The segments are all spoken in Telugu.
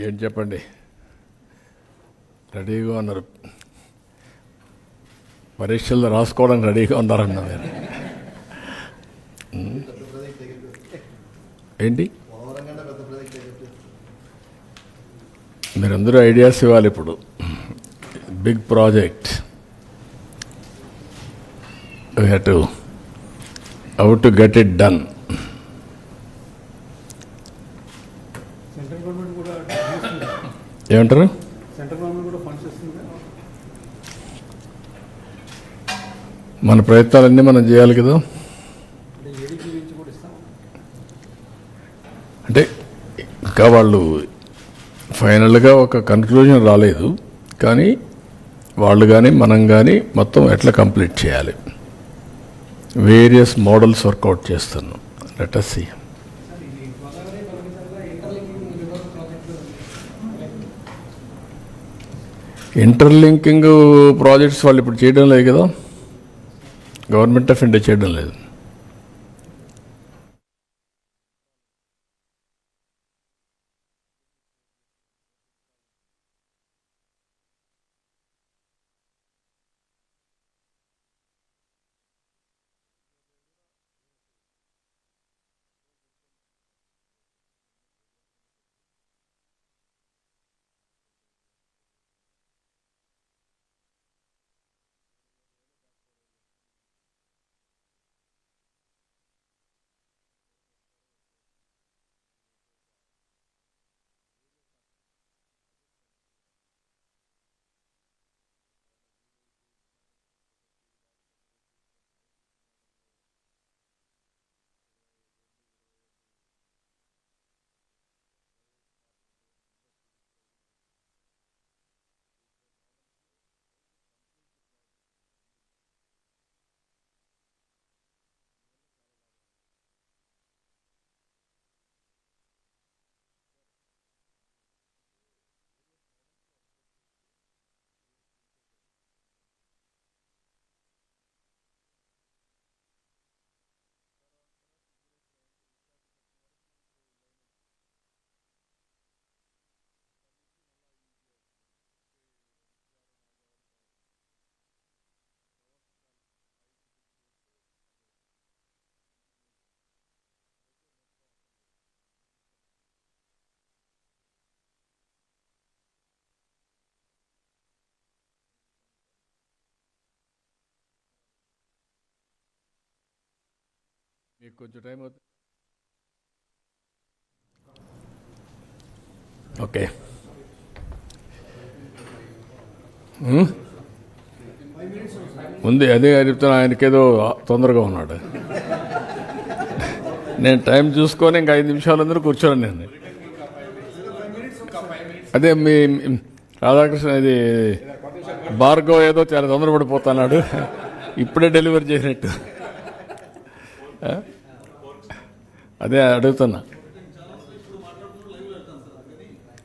ఏంటి చెప్పండి. రెడీగా ఉన్నారు, పరీక్షలు రాసుకోవడానికి రెడీగా ఉన్నారన్న మీరు. ఏంటి మీరందరూ ఐడియాస్ ఇవ్వాలి. ఇప్పుడు big project, we have to how to get it done. ఏమంటారు? మన ప్రయత్నాలన్నీ మనం చేయాలి కదా. అంటే ఇంకా వాళ్ళు ఫైనల్గా ఒక కన్క్లూజన్ రాలేదు, కానీ వాళ్ళు కానీ మనం కానీ మొత్తం ఎట్లా కంప్లీట్ చేయాలి, వేరియస్ మోడల్స్ వర్కౌట్ చేస్తున్నాం. Let us see. Interlinking projects వాళ్ళు ఇప్పుడు చేయడం లేదు కదా, గవర్నమెంట్ ఆఫ్ ఇండియా చేయడం లేదు. మీకు కొంచెం టైం అవుతుంది. ఓకే, ఉంది అదే చెప్తాను. ఆయనకేదో తొందరగా ఉన్నాడు. నేను టైం చూసుకొని ఇంకా 5 నిమిషాలందరూ కూర్చోను నేను. అదే మీ రాధాకృష్ణ ఇది భార్గవ్ ఏదో చాలా తొందరపడిపోతున్నాడు, ఇప్పుడే డెలివరీ చేసినట్టు. అదే అడుగుతున్నా,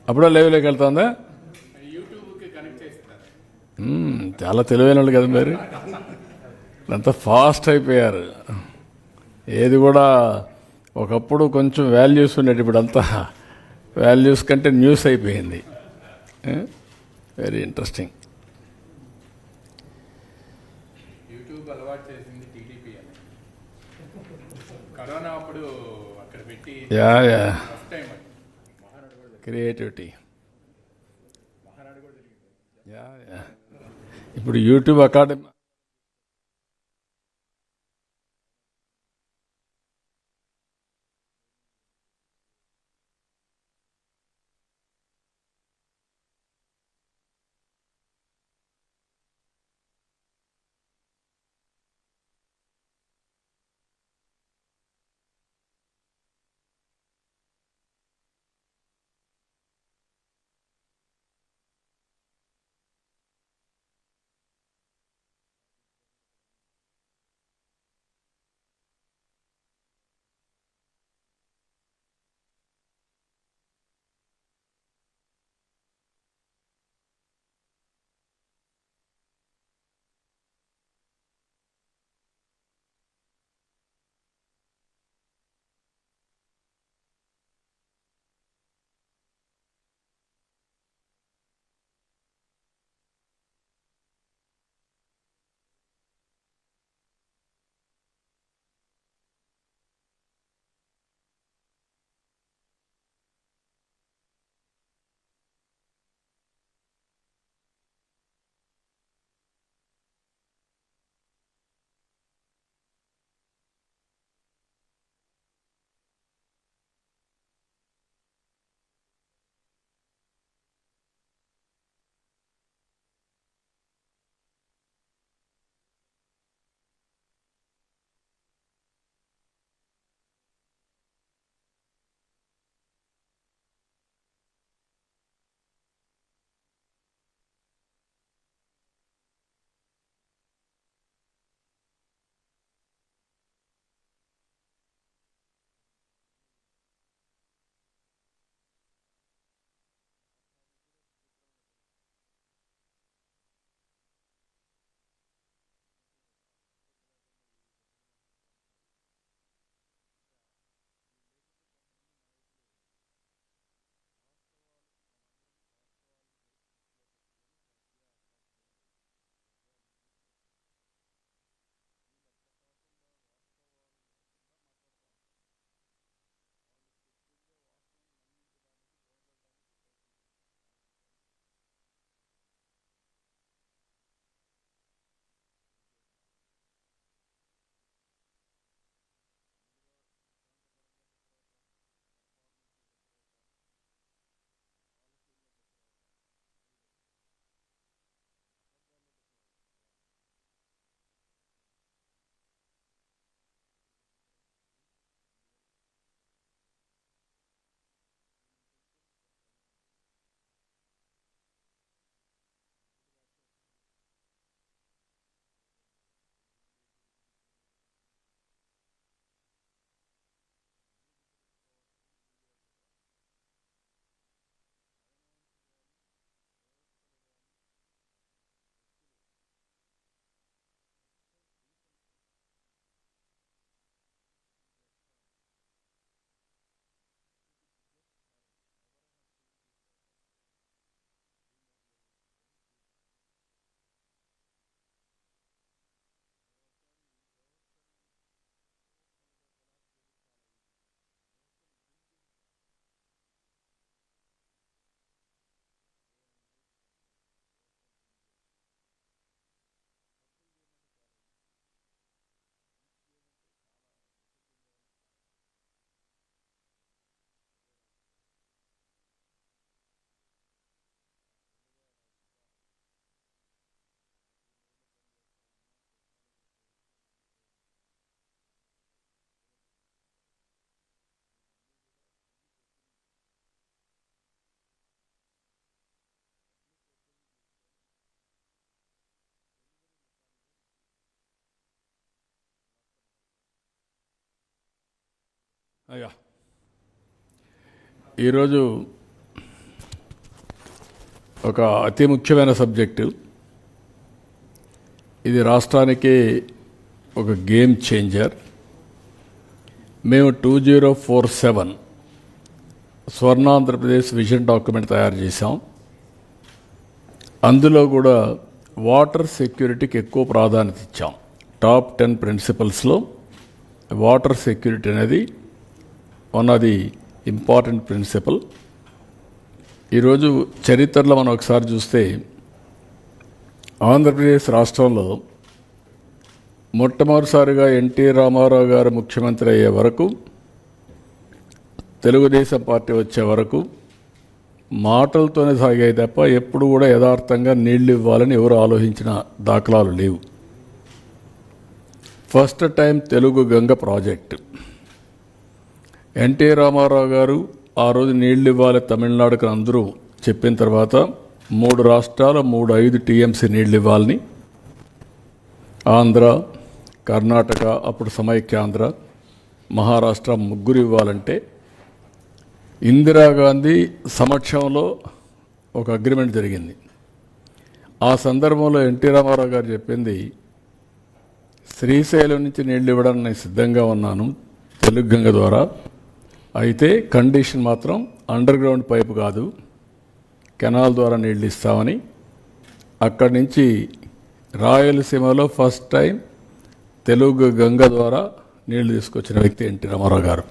అప్పుడే లైవ్లోకి వెళ్తుందా? చాలా తెలివైన వాళ్ళు కదా మీరు, అంతా ఫాస్ట్ అయిపోయారు. ఏది కూడా ఒకప్పుడు కొంచెం వాల్యూస్ ఉండేది, ఇప్పుడు అంతా వాల్యూస్ కంటే న్యూస్ అయిపోయింది. Very interesting. యూట్యూబ్ అలవాటు చేసింది టీడీపీ అని కరోనా అప్పుడు అక్కడ పెట్టి క్రియేటివిటీ ఇప్పుడు యూట్యూబ్ అకాడమీ అయ్యా, ఈరోజు ఒక అతి ముఖ్యమైన సబ్జెక్టు. ఇది రాష్ట్రానికి ఒక గేమ్ చేంజర్. మేము 2047 స్వర్ణాంధ్రప్రదేశ్ విజన్ డాక్యుమెంట్ తయారు చేశాం. అందులో కూడా వాటర్ సెక్యూరిటీకి ఎక్కువ ప్రాధాన్యత ఇచ్చాం. టాప్ 10 ప్రిన్సిపల్స్లో వాటర్ సెక్యూరిటీ అనేది one of the important principle. ఈరోజు చరిత్రలో మనం ఒకసారి చూస్తే ఆంధ్రప్రదేశ్ రాష్ట్రంలో మొట్టమొదటిసారిగా ఎన్టీ రామారావు గారు ముఖ్యమంత్రి అయ్యే వరకు, తెలుగుదేశం పార్టీ వచ్చే వరకు మాటలతోనే సాగాయి తప్ప ఎప్పుడు కూడా యథార్థంగా నీళ్లు ఇవ్వాలని ఎవరు ఆలోచించిన దాఖలాలు లేవు. First time Telugu Ganga project NT Rama Rao గారు ఆ రోజు నీళ్లు ఇవ్వాలి తమిళనాడుకు అందరూ చెప్పిన తర్వాత 3 రాష్ట్రాలు 5 టీఎంసీ నీళ్లు ఇవ్వాలని, ఆంధ్ర, కర్ణాటక, అప్పుడు సమైక్యాంధ్ర, మహారాష్ట్ర ముగ్గురు ఇవ్వాలంటే ఇందిరాగాంధీ సమక్షంలో ఒక అగ్రిమెంట్ జరిగింది. ఆ సందర్భంలో ఎన్టీ రామారావు గారు చెప్పింది, శ్రీశైలం నుంచి నీళ్లు ఇవ్వడానికి నేను సిద్ధంగా ఉన్నాను తెలుగు గంగ ద్వారా, అయితే కండిషన్ మాత్రం అండర్ గ్రౌండ్ పైపు కాదు, కెనాల్ ద్వారా నీళ్లు ఇస్తామని. అక్కడి నుంచి రాయలసీమలో ఫస్ట్ టైం తెలుగు గంగ ద్వారా నీళ్లు తీసుకొచ్చిన వ్యక్తి ఎన్టీ రామారావు గారు.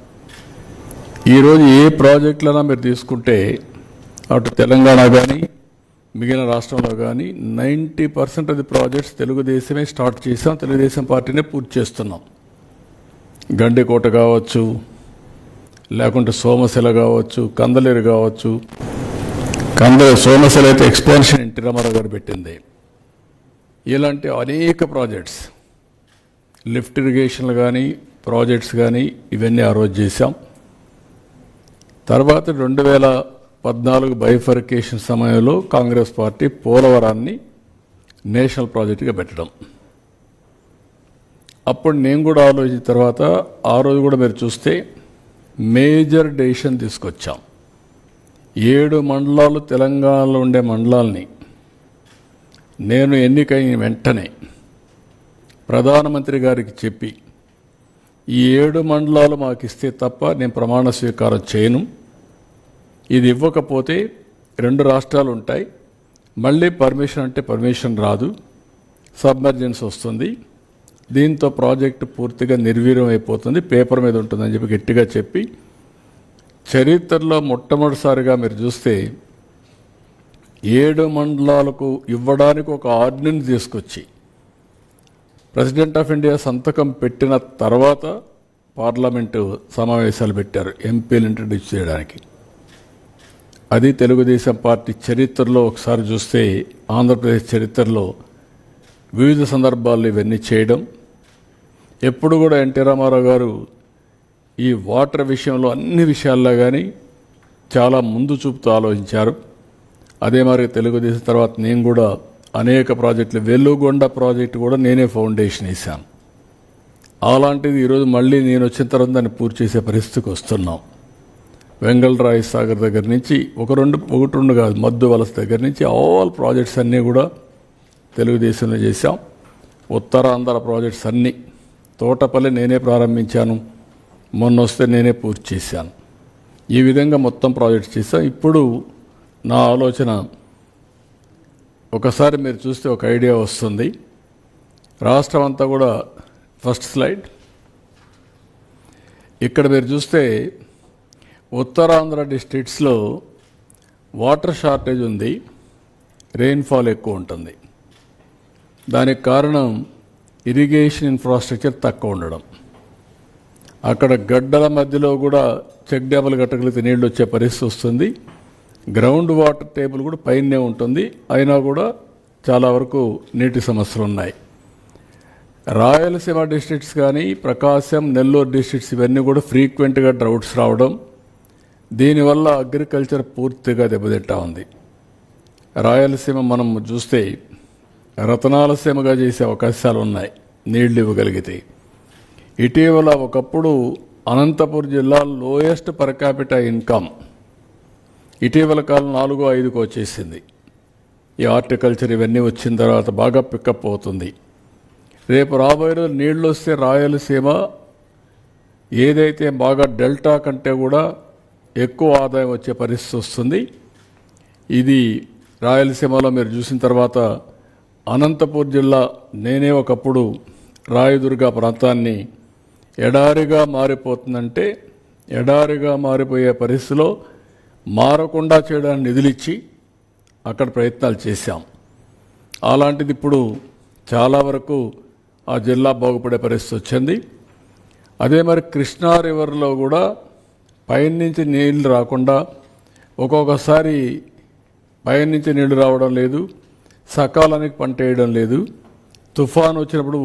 ఈరోజు ఏ ప్రాజెక్టులైనా మీరు తీసుకుంటే అటు తెలంగాణ కానీ మిగిలిన రాష్ట్రంలో కానీ 90% ఆఫ్ ది ప్రాజెక్ట్స్ తెలుగుదేశమే స్టార్ట్ చేసాం, తెలుగుదేశం పార్టీనే పూర్తి చేస్తున్నాం. గండికోట కావచ్చు, లేకుంటే సోమశిల కావచ్చు, కందలేరు కావచ్చు. సోమశిల అయితే ఎక్స్పాన్షన్ ఎన్టీ రామారావు గారు పెట్టింది. ఇలాంటి అనేక ప్రాజెక్ట్స్, లిఫ్ట్ ఇరిగేషన్లు కానీ ప్రాజెక్ట్స్ కానీ ఇవన్నీ ఆ రోజు చేశాం. తర్వాత 2014 బైఫర్కేషన్ సమయంలో కాంగ్రెస్ పార్టీ పోలవరాన్ని నేషనల్ ప్రాజెక్టుగా పెట్టడం. అప్పుడు నేను కూడా ఆలోచించిన తర్వాత ఆ రోజు కూడా మీరు చూస్తే మేజర్ డెసిషన్ తీసుకొచ్చాం. 7 మండలాలు తెలంగాణలో ఉండే మండలాల్ని నేను ఎన్నికైన వెంటనే ప్రధానమంత్రి గారికి చెప్పి, ఈ 7 మండలాలు మాకు ఇస్తే తప్ప నేను ప్రమాణ స్వీకారం చేయను, ఇది ఇవ్వకపోతే 2 రాష్ట్రాలు ఉంటాయి, మళ్ళీ పర్మిషన్ అంటే పర్మిషన్ రాదు, సబ్మర్జెన్స్ వస్తుంది, దీంతో ప్రాజెక్టు పూర్తిగా నిర్వీర్యం అయిపోతుంది, పేపర్ మీద ఉంటుందని చెప్పి గట్టిగా చెప్పి, చరిత్రలో మొట్టమొదటిసారిగా మీరు చూస్తే 7 మండలాలకు ఇవ్వడానికి ఒక ఆర్డినెన్స్ తీసుకొచ్చి ప్రెసిడెంట్ ఆఫ్ ఇండియా సంతకం పెట్టిన తర్వాత పార్లమెంటు సమావేశాలు పెట్టారు ఎంపీలు ఇంట్రడ్యూస్ చేయడానికి. అది తెలుగుదేశం పార్టీ చరిత్రలో ఒకసారి చూస్తే, ఆంధ్రప్రదేశ్ చరిత్రలో వివిధ సందర్భాల్లో ఇవన్నీ చేయడం. ఎప్పుడు కూడా ఎన్టీ రామారావు గారు ఈ వాటర్ విషయంలో అన్ని విషయాల్లో కానీ చాలా ముందు చూపుతూ ఆలోచించారు. అదే మరి తెలుగుదేశం తర్వాత నేను కూడా అనేక ప్రాజెక్టులు, వెల్లుగొండ ప్రాజెక్టు కూడా నేనే ఫౌండేషన్ వేశాను. అలాంటిది ఈరోజు మళ్ళీ నేను వచ్చిన తర్వాత దాన్ని పూర్తి చేసే పరిస్థితికి వస్తున్నాం. వెంగళరాయ సాగర్ దగ్గర నుంచి ఒకటి రెండు కాదు, మద్దు వలస దగ్గర నుంచి ఆల్ ప్రాజెక్ట్స్ అన్నీ కూడా తెలుగుదేశంలో చేశాం. ఉత్తరాంధ్ర ప్రాజెక్ట్స్ అన్నీ, తోటపల్లి నేనే ప్రారంభించాను, మొన్న వస్తే నేనే పూర్తి చేశాను. ఈ విధంగా మొత్తం ప్రాజెక్ట్స్ చేశాం. ఇప్పుడు నా ఆలోచన, ఒకసారి మీరు చూస్తే ఒక ఐడియా వస్తుంది. రాష్ట్రం అంతా కూడా, ఫస్ట్ స్లైడ్, ఇక్కడ మీరు చూస్తే ఉత్తరాంధ్ర డిస్ట్రిక్ట్స్లో వాటర్ షార్టేజ్ ఉంది, రెయిన్ఫాల్ ఎక్కువ ఉంటుంది. దానికి కారణం ఇరిగేషన్ ఇన్ఫ్రాస్ట్రక్చర్ తక్కువ ఉండడం. అక్కడ గడ్డల మధ్యలో కూడా చెక్ డ్యాములు కట్టగలిగితే నీళ్ళు వచ్చే పరిస్థితి వస్తుంది. గ్రౌండ్ వాటర్ టేబుల్ కూడా పైనే ఉంటుంది, అయినా కూడా చాలా వరకు నీటి సమస్యలు ఉన్నాయి. రాయలసీమ డిస్ట్రిక్ట్స్ కానీ, ప్రకాశం, నెల్లూరు డిస్ట్రిక్ట్స్ ఇవన్నీ కూడా ఫ్రీక్వెంట్గా డ్రౌట్స్ రావడం, దీనివల్ల అగ్రికల్చర్ పూర్తిగా దెబ్బతింటా ఉంది. రాయలసీమ మనం చూస్తే రతనాలసీమగా చేసే అవకాశాలు ఉన్నాయి నీళ్లు ఇవ్వగలిగితే. ఇటీవల ఒకప్పుడు అనంతపూర్ జిల్లా లోయెస్ట్ పర్ క్యాపిటల్ ఇన్కమ్ ఇటీవల కాలం 4-5కు వచ్చేసింది. ఈ హార్టికల్చర్ ఇవన్నీ వచ్చిన తర్వాత బాగా పికప్ అవుతుంది. రేపు రాబోయే రోజు నీళ్ళు వస్తే రాయలసీమ ఏదైతే బాగా డెల్టా కంటే కూడా ఎక్కువ ఆదాయం వచ్చే పరిస్థితి వస్తుంది. ఇది రాయలసీమలో మీరు చూసిన తర్వాత అనంతపూర్ జిల్లా నేనే ఒకప్పుడు రాయదుర్గ ప్రాంతాన్ని ఎడారిగా మారిపోతుందంటే ఎడారిగా మారిపోయే పరిస్థితిలో మారకుండా చేయడానికి నిధులిచ్చి అక్కడ ప్రయత్నాలు చేశాం. అలాంటిది ఇప్పుడు చాలా వరకు ఆ జిల్లా బాగుపడే పరిస్థితి వచ్చింది. అదే మరి కృష్ణా రివర్లో కూడా పైనుంచి నీళ్లు రాకుండా ఒక్కొక్కసారి పైనుంచి నీళ్లు రావడం లేదు, సకాలానికి పంట వేయడం లేదు, తుఫాను వచ్చినప్పుడు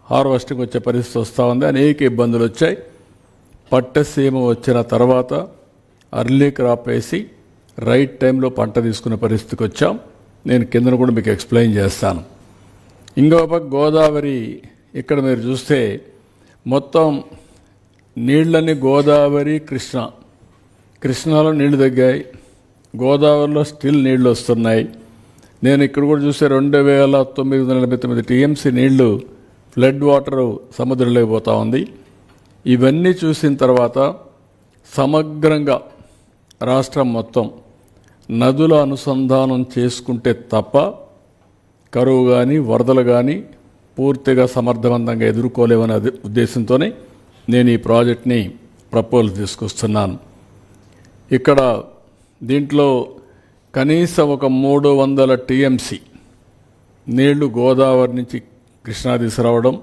హార్వెస్టింగ్ వచ్చే పరిస్థితి వస్తూ ఉంది. అనేక ఇబ్బందులు వచ్చాయి. పట్టసీమ వచ్చిన తర్వాత అర్లీ క్రాప్ వేసి రైట్ టైంలో పంట తీసుకునే పరిస్థితికి వచ్చాం. నేను కిందన కూడా మీకు ఎక్స్ప్లెయిన్ చేస్తాను. ఇంకో పక్క గోదావరి, ఇక్కడ మీరు చూస్తే మొత్తం నీళ్ళని గోదావరి కృష్ణాలో నీళ్లు తగ్గాయి, గోదావరిలో స్టిల్ నీళ్లు వస్తున్నాయి. నేను ఇక్కడ కూడా చూస్తే 2989 టీఎంసీ నీళ్లు ఫ్లడ్ వాటరు సముద్రంలోకి పోతూ ఉంది. ఇవన్నీ చూసిన తర్వాత సమగ్రంగా రాష్ట్రం మొత్తం నదుల అనుసంధానం చేసుకుంటే తప్ప కరువు కానీ వరదలు కానీ పూర్తిగా సమర్థవంతంగా ఎదుర్కోలేవనే ఉద్దేశంతోనే నేను ఈ ప్రాజెక్ట్ని ప్రపోజల్ తీసుకొస్తున్నాను. ఇక్కడ దీంట్లో కనీసం ఒక 300 టీఎంసీ నీళ్లు గోదావరి నుంచి కృష్ణా తీసుకురావడం,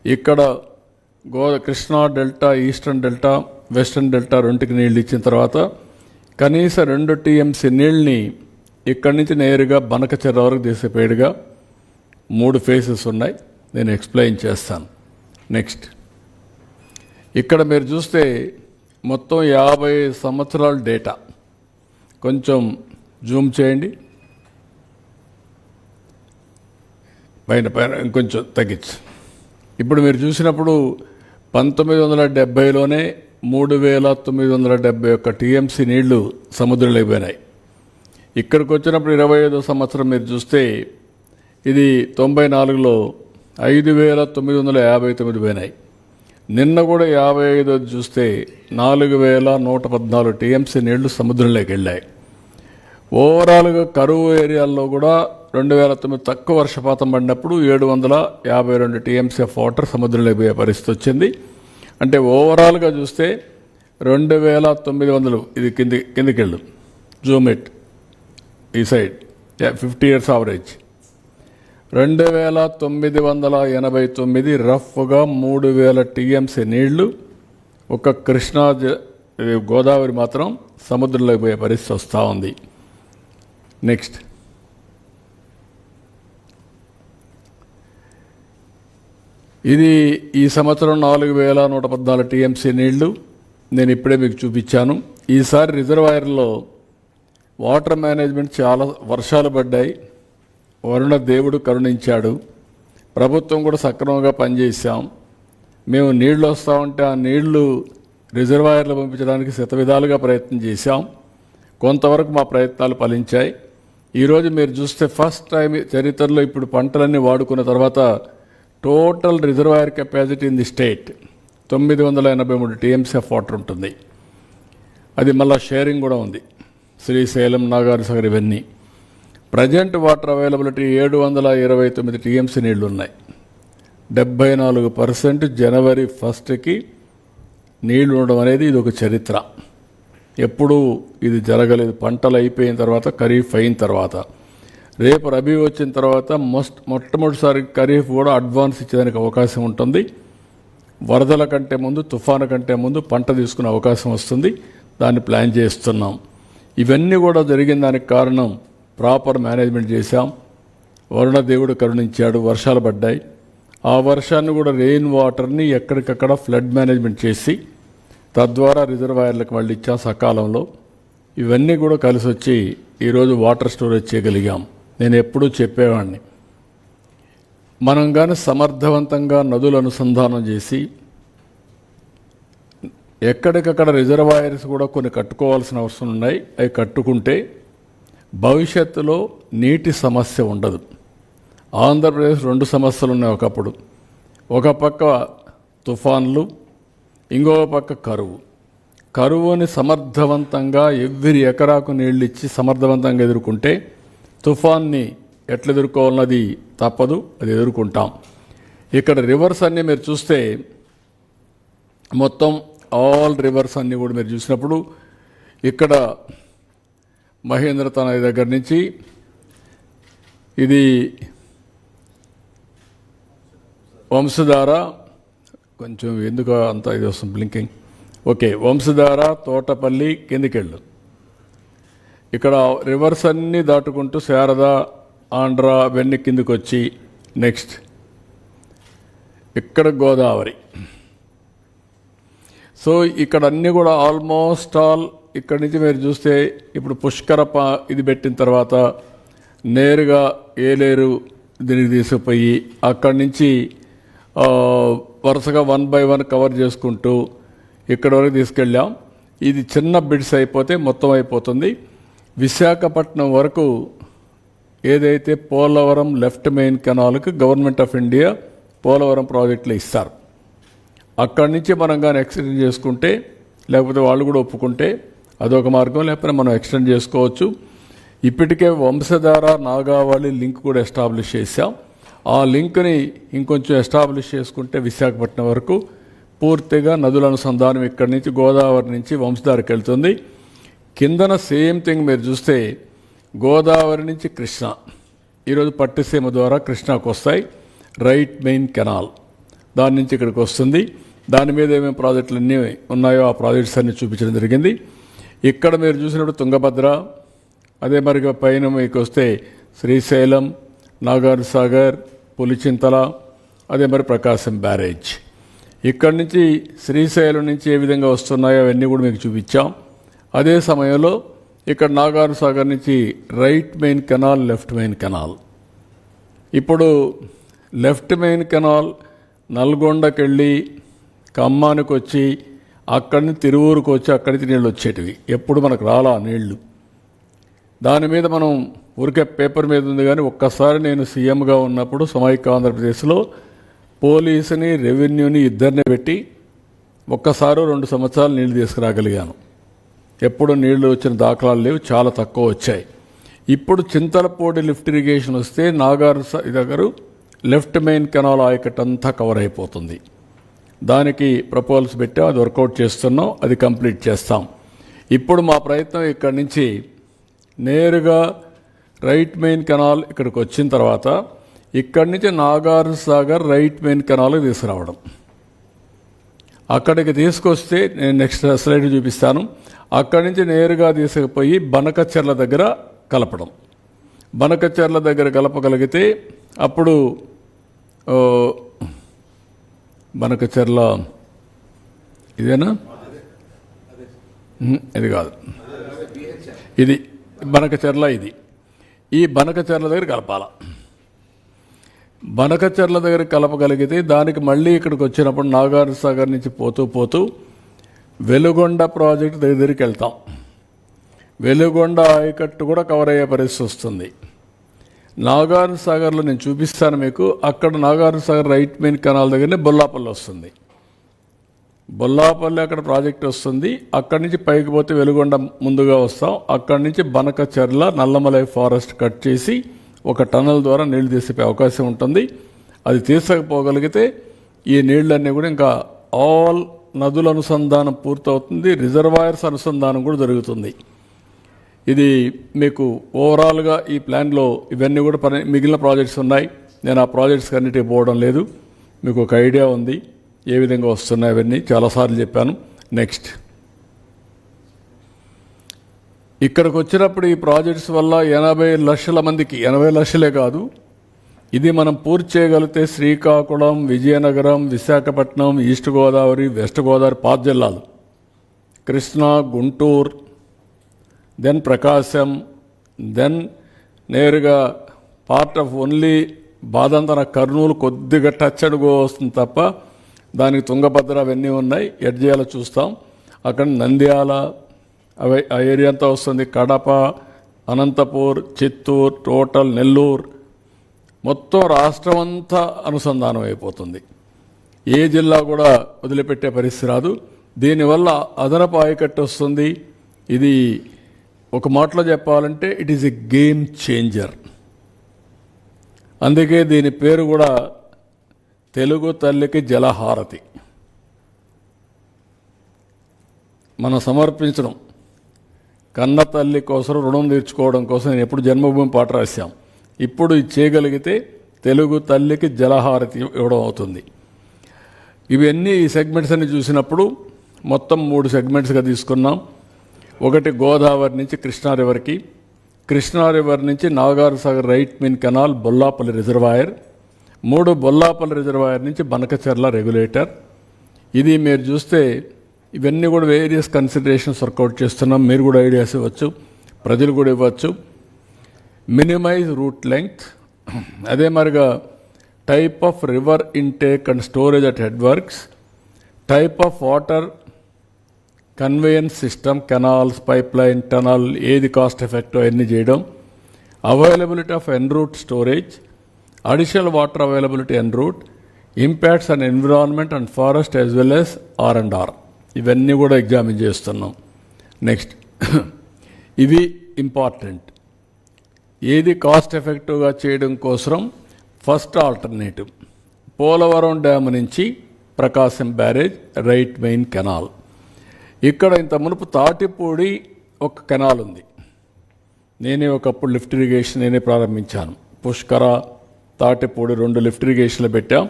ఇక్కడ Krishna delta, eastern delta, western delta రెండుకి నీళ్ళు ఇచ్చిన తర్వాత కనీసం 2 టీఎంసీ నీళ్ళని ఇక్కడి నుంచి నేరుగా బనకచెర్ల వరకు తీసేపేడుగా 3 ఫేసెస్ ఉన్నాయి. నేను ఎక్స్ప్లెయిన్ చేస్తాను. నెక్స్ట్, ఇక్కడ మీరు చూస్తే మొత్తం 50 సంవత్సరాల డేటా. కొంచెం జూమ్ చేయండి, పైన ఇంకొంచెం తగ్గించు. ఇప్పుడు మీరు చూసినప్పుడు 1970లోనే 3971 టీఎంసీ నీళ్లు సముద్రంలో పోయినాయి. ఇక్కడికి వచ్చినప్పుడు 25వ సంవత్సరం మీరు చూస్తే ఇది 94లో 5959 పోయినాయి. నిన్న కూడా 55 చూస్తే 4114 టీఎంసీ నీళ్లు సముద్రంలోకి వెళ్ళాయి. ఓవరాల్గా కరువు ఏరియాల్లో కూడా 2009 తక్కువ వర్షపాతం పడినప్పుడు 752 టీఎంసీ ఆఫ్ వాటర్ సముద్రంలోకి పోయే పరిస్థితి వచ్చింది. అంటే ఓవరాల్గా చూస్తే 2900, ఇది కిందికి వెళ్ళు, జూమిట్ ఈ సైడ్ 50 years యావరేజ్ 2989 రఫ్గా 3000 టీఎంసీ నీళ్లు ఒక కృష్ణా గోదావరి మాత్రం సముద్రంలోకి పోయే పరిస్థితి వస్తూ ఉంది. నెక్స్ట్, ఇది ఈ సంవత్సరం 4114 టీఎంసీ నీళ్లు నేను ఇప్పుడే మీకు చూపించాను. ఈసారి రిజర్వాయర్లో వాటర్ మేనేజ్మెంట్ చాలా వర్షాలు పడ్డాయి, వరుణ దేవుడు కరుణించాడు, ప్రభుత్వం కూడా సక్రమంగా పనిచేశాం. మేము నీళ్లు వస్తూ ఉంటే ఆ నీళ్లు రిజర్వాయర్లు పంపించడానికి శతవిధాలుగా ప్రయత్నం చేశాం. కొంతవరకు మా ప్రయత్నాలు ఫలించాయి. ఈరోజు మీరు చూస్తే ఫస్ట్ టైం చరిత్రలో ఇప్పుడు పంటలన్నీ వాడుకున్న తర్వాత total reservoir capacity in the state 983 TMC of water ఉంటుంది. అది మళ్ళీ షేరింగ్ కూడా ఉంది, శ్రీశైలం, నాగార్జునసాగర్ ఇవన్నీ. ప్రజెంట్ వాటర్ అవైలబిలిటీ 729 టీఎంసీ నీళ్లు ఉన్నాయి. 74% జనవరి 1కి నీళ్లు ఉండడం అనేది ఇది ఒక చరిత్ర. ఎప్పుడూ ఇది జరగలేదు. పంటలు అయిపోయిన తర్వాత, ఖరీఫ్ అయిన తర్వాత, రేపు రబీ వచ్చిన తర్వాత మొట్టమొదటిసారి ఖరీఫ్ కూడా అడ్వాన్స్ ఇచ్చేదానికి అవకాశం ఉంటుంది. వరదల కంటే ముందు, తుఫాను కంటే ముందు పంట తీసుకునే అవకాశం వస్తుంది. దాన్ని ప్లాన్ చేస్తున్నాం. ఇవన్నీ కూడా జరిగిన దానికి కారణం ప్రాపర్ మేనేజ్మెంట్ చేశాం. వరుణ దేవుడు కరుణించాడు, వర్షాలు పడ్డాయి. ఆ వర్షాన్ని కూడా రెయిన్ వాటర్ని ఎక్కడికక్కడ ఫ్లడ్ మేనేజ్మెంట్ చేసి తద్వారా రిజర్వాయర్లకు మళ్ళీ ఇచ్చాం సకాలంలో. ఇవన్నీ కూడా కలిసి వచ్చి ఈరోజు వాటర్ స్టోరేజ్ చేయగలిగాం. నేను ఎప్పుడూ చెప్పేవాడిని, మనం కానీ సమర్థవంతంగా నదులు అనుసంధానం చేసి ఎక్కడికక్కడ రిజర్వాయర్స్ కూడా కొన్ని కట్టుకోవాల్సిన అవసరం ఉన్నాయి. అవి కట్టుకుంటే భవిష్యత్తులో నీటి సమస్య ఉండదు. ఆంధ్రప్రదేశ్ 2 సమస్యలు ఉన్నాయి ఒకప్పుడు. ఒక పక్క తుఫాన్లు, ఇంకో పక్క కరువుని సమర్థవంతంగా ఎవ్రీ ఎకరాకు నీళ్ళు ఇచ్చి సమర్థవంతంగా ఎదుర్కొంటే తుఫాన్ని ఎట్లా ఎదుర్కోవాలన్నది తప్పదు, అది ఎదుర్కొంటాం. ఇక్కడ రివర్స్ అన్నీ మీరు చూస్తే మొత్తం ఆల్ రివర్స్ అన్నీ కూడా మీరు చూసినప్పుడు ఇక్కడ మహేంద్ర తనది దగ్గర నుంచి ఇది వంశధార, కొంచెం ఎందుకు అంత ఇది వస్తుంది బ్లింకింగ్, ఓకే, వంశధార, తోటపల్లి, కిందికెళ్ళు. ఇక్కడ రివర్స్ అన్నీ దాటుకుంటూ శారద, ఆంధ్ర అవన్నీ కిందికి వచ్చి నెక్స్ట్ ఇక్కడ గోదావరి. సో ఇక్కడ అన్నీ కూడా ఆల్మోస్ట్ ఆల్ ఇక్కడి నుంచి మీరు చూస్తే ఇప్పుడు పుష్కర ఇది పెట్టిన తర్వాత నేరుగా ఏలేరు దీనికి తీసుకుపోయి అక్కడి నుంచి వరుసగా 1 by 1 కవర్ చేసుకుంటూ ఇక్కడ వరకు తీసుకెళ్ళాం. ఇది చిన్న బిడ్స్ అయిపోతే మొత్తం అయిపోతుంది. విశాఖపట్నం వరకు ఏదైతే పోలవరం లెఫ్ట్ మెయిన్ కెనాల్కి గవర్నమెంట్ ఆఫ్ ఇండియా పోలవరం ప్రాజెక్టులు ఇస్తారు. అక్కడి నుంచి మనం కానీ ఎక్స్టెండ్ చేసుకుంటే, లేకపోతే వాళ్ళు కూడా ఒప్పుకుంటే అదొక మార్గం, లేకపోతే మనం ఎక్స్టెండ్ చేసుకోవచ్చు. ఇప్పటికే వంశధార నాగావళి లింక్ కూడా ఎస్టాబ్లిష్ చేశాం. ఆ లింక్ని ఇంకొంచెం ఎస్టాబ్లిష్ చేసుకుంటే విశాఖపట్నం వరకు పూర్తిగా నదుల అనుసంధానం ఇక్కడి నుంచి గోదావరి నుంచి వంశధారకి వెళ్తుంది. కిందన సేమ్ థింగ్ మీరు చూస్తే గోదావరి నుంచి కృష్ణ, ఈరోజు పట్టిసీమ ద్వారా కృష్ణాకు వస్తాయి. రైట్ మెయిన్ కెనాల్ దాని నుంచి ఇక్కడికి వస్తుంది. దాని మీద ఏమేమి ప్రాజెక్టులు అన్నీ ఉన్నాయో ఆ ప్రాజెక్ట్స్ అన్నీ చూపించడం జరిగింది. ఇక్కడ మీరు చూసినప్పుడు తుంగభద్ర, అదే మరిగా పైన మీకు వస్తే శ్రీశైలం, నాగార్ సాగర్, పులిచింతల, అదే మరి ప్రకాశం బ్యారేజ్. ఇక్కడి నుంచి శ్రీశైలం నుంచి ఏ విధంగా వస్తున్నాయో అవన్నీ కూడా మీకు చూపించాం. అదే సమయంలో ఇక్కడ నాగార్ సాగర్ నుంచి right main canal, left main canal. ఇప్పుడు లెఫ్ట్ మెయిన్ కెనాల్ నల్గొండకి వెళ్ళి ఖమ్మానికి వచ్చి అక్కడి నుంచి తిరువూరుకు వచ్చి అక్కడి నుంచి నీళ్ళు వచ్చేటివి. ఎప్పుడు మనకు రాలా నీళ్లు. దాని మీద మనం ఊరికే పేపర్ మీద ఉంది. కానీ ఒక్కసారి నేను సీఎంగా ఉన్నప్పుడు సమైక్య ఆంధ్రప్రదేశ్లో పోలీసుని, రెవెన్యూని ఇద్దరిని పెట్టి ఒక్కసారి 2 సంవత్సరాలు నీళ్లు తీసుకురాగలిగాను. ఎప్పుడు నీళ్లు వచ్చిన దాఖలాలు లేవు, చాలా తక్కువ వచ్చాయి. ఇప్పుడు చింతలపూడి లిఫ్ట్ ఇరిగేషన్ వస్తే నాగారు దగ్గర లెఫ్ట్ మెయిన్ కెనాల్ ఆయకట్ అంతా కవర్ అయిపోతుంది. దానికి ప్రపోజల్స్ పెట్టాం, అది వర్కౌట్ చేస్తున్నాం, అది కంప్లీట్ చేస్తాం. ఇప్పుడు మా ప్రయత్నం ఇక్కడి నుంచి నేరుగా రైట్ మెయిన్ కెనాల్ ఇక్కడికి వచ్చిన తర్వాత ఇక్కడి నుంచి నాగార్ సాగర్ రైట్ మెయిన్ కెనాల్కి తీసుకురావడం. అక్కడికి తీసుకొస్తే నేను నెక్స్ట్ స్లైడ్ చూపిస్తాను. అక్కడి నుంచి నేరుగా తీసుకుపోయి బనకచెర్ల దగ్గర కలపడం. బనకచెర్ల దగ్గర కలపగలిగితే అప్పుడు బనకచెర్ల ఇదేనా, ఇది కాదు, ఇది బనకచెర్ల. ఇది ఈ బనకచెర్ల దగ్గర కలపాల. బనకచెర్ల దగ్గర కలపగలిగితే దానికి మళ్ళీ ఇక్కడికి వచ్చినప్పుడు నాగార్ సాగర్ నుంచి పోతూ వెలుగొండ ప్రాజెక్టు దగ్గరికి వెళ్తాం. వెలుగొండ ఆయకట్టు కూడా కవర్ అయ్యే పరిస్థితి వస్తుంది. నాగార్ సాగర్లో నేను చూపిస్తాను మీకు. అక్కడ Nagar Sagar right main canal దగ్గరనే బొల్లాపల్లి వస్తుంది. బొల్లాపల్లి అక్కడ ప్రాజెక్ట్ వస్తుంది. అక్కడి నుంచి పైకి పోతే వెలుగొండ ముందుగా వస్తాం. అక్కడి నుంచి బనకచెర్ల, నల్లమలై ఫారెస్ట్ కట్ చేసి ఒక టన్నల్ ద్వారా నీళ్లు తీసే అవకాశం ఉంటుంది. అది తీసకపోగలిగితే ఈ నీళ్ళన్నీ కూడా ఇంకా ఆల్ నదుల అనుసంధానం పూర్తవుతుంది. రిజర్వాయర్స్ అనుసంధానం కూడా జరుగుతుంది. ఇది మీకు ఓవరాల్గా ఈ ప్లాన్లో ఇవన్నీ కూడా మిగిలిన ప్రాజెక్ట్స్ ఉన్నాయి. నేను ఆ ప్రాజెక్ట్స్ అన్నిటికీ పోవడం లేదు. మీకు ఒక ఐడియా ఉంది ఏ విధంగా వస్తున్నాయి. అవన్నీ చాలాసార్లు చెప్పాను. నెక్స్ట్ ఇక్కడికి వచ్చినప్పుడు ఈ ప్రాజెక్ట్స్ వల్ల 80 లక్షల మందికి, 80 లక్షలే కాదు, ఇది మనం పూర్తి చేయగలిగితే శ్రీకాకుళం, విజయనగరం, విశాఖపట్నం, ఈస్ట్ గోదావరి, వెస్ట్ గోదావరి 5 జిల్లాలు, కృష్ణా, గుంటూరు, దెన్ ప్రకాశం, దెన్ నేరుగా పార్ట్ ఆఫ్ ఓన్లీ బాదంతన కర్నూలు కొద్దిగా టచ్ అడుగు వస్తుంది తప్ప దానికి తుంగభద్ర అవన్నీ ఉన్నాయి. ఎడ్ చేయాలో చూస్తాం. అక్కడ నంద్యాల ఆ ఏరియా అంతా వస్తుంది, కడప, అనంతపూర్, చిత్తూరు, టోటల్ నెల్లూరు, మొత్తం రాష్ట్రం అంతా అనుసంధానం అయిపోతుంది. ఏ జిల్లా కూడా వదిలిపెట్టే పరిస్థితి రాదు. దీనివల్ల అదనపు ఆయకట్టు వస్తుంది. ఇది ఒక మాటలో చెప్పాలంటే it is a game changer. అందుకే దీని పేరు కూడా తెలుగు తల్లికి జలహారతి. మనం సమర్పించడం కన్న తల్లి కోసం రుణం తీర్చుకోవడం కోసం నేను ఎప్పుడు జన్మభూమి పాట రాశాం. ఇప్పుడు ఇది చేయగలిగితే తెలుగు తల్లికి జలహారతి ఇవ్వడం అవుతుంది. ఇవన్నీ ఈ సెగ్మెంట్స్ అన్ని చూసినప్పుడు మొత్తం 3 సెగ్మెంట్స్గా తీసుకున్నాం. ఒకటి గోదావరి నుంచి కృష్ణా రివర్కి, కృష్ణా రివర్ నుంచి Nagar Sagar right main canal Bollapalli reservoir, 3 Bollapalli reservoir నుంచి బనకచెర్ల రెగ్యులేటర్. ఇది మీరు చూస్తే ఇవన్నీ కూడా వేరియస్ కన్సిడరేషన్స్ వర్కౌట్ చేస్తున్నాం. మీరు కూడా ఐడియాస్ ఇవ్వచ్చు, ప్రజలు కూడా ఇవ్వచ్చు. మినిమైజ్ రూట్ లెంగ్త్, అదే మరిగా type of river intake and storage at head works, type of water conveyance system, canals, pipe line, tunnel, ఏది కాస్ట్ ఎఫెక్టివ్ అన్నీ చేయడం, availability of en route storage, additional water availability en route, impacts on environment and forest as well as R&R. ఇవన్నీ కూడా ఎగ్జామిన్ చేస్తున్నాం. నెక్స్ట్ ఇవి ఇంపార్టెంట్. ఏది కాస్ట్ ఎఫెక్టివ్గా చేయడం కోసం ఫస్ట్ ఆల్టర్నేటివ్ పోలవరం డ్యామ్ నుంచి ప్రకాశం బ్యారేజ్ రైట్ మెయిన్ కెనాల్. ఇక్కడ ఇంత మునుపు తాటిపూడి ఒక కెనాల్ ఉంది. నేనే ఒకప్పుడు లిఫ్ట్ ఇరిగేషన్ నేనే ప్రారంభించాను. పుష్కర, తాటిపూడి 2 లిఫ్ట్ ఇరిగేషన్లు పెట్టాం.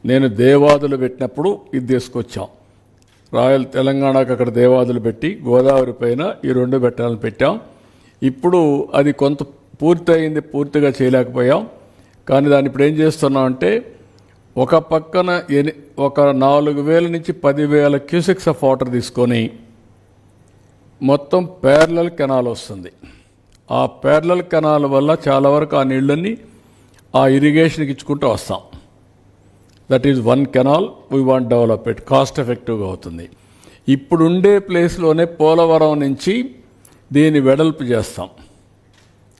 నేను దేవాదులు పెట్టినప్పుడు ఇది తీసుకొచ్చాం. రాయల్ తెలంగాణకు అక్కడ దేవాదులు పెట్టి గోదావరి పైన ఈ 2 పెట్టాలని పెట్టాం. ఇప్పుడు అది కొంత పూర్తయింది, పూర్తిగా చేయలేకపోయాం. కానీ దాన్ని ఇప్పుడు ఏం చేస్తున్నాం అంటే ఒక పక్కన ఒక 4,000 నుంచి 10,000 క్యూసెక్స్ ఆఫ్ వాటర్ తీసుకొని మొత్తం ప్యారలల్ కెనాల్ వస్తుంది. ఆ ప్యారలల్ కెనాల్ వల్ల చాలా వరకు ఆ నీళ్ళన్నీ ఆ ఇరిగేషన్కి ఇచ్చుకుంటూ వస్తాం. That is 1 canal we want develop it, cost ఎఫెక్టివ్గా అవుతుంది. ఇప్పుడుండే ప్లేస్లోనే పోలవరం నుంచి దీన్ని వెడల్పు చేస్తాం.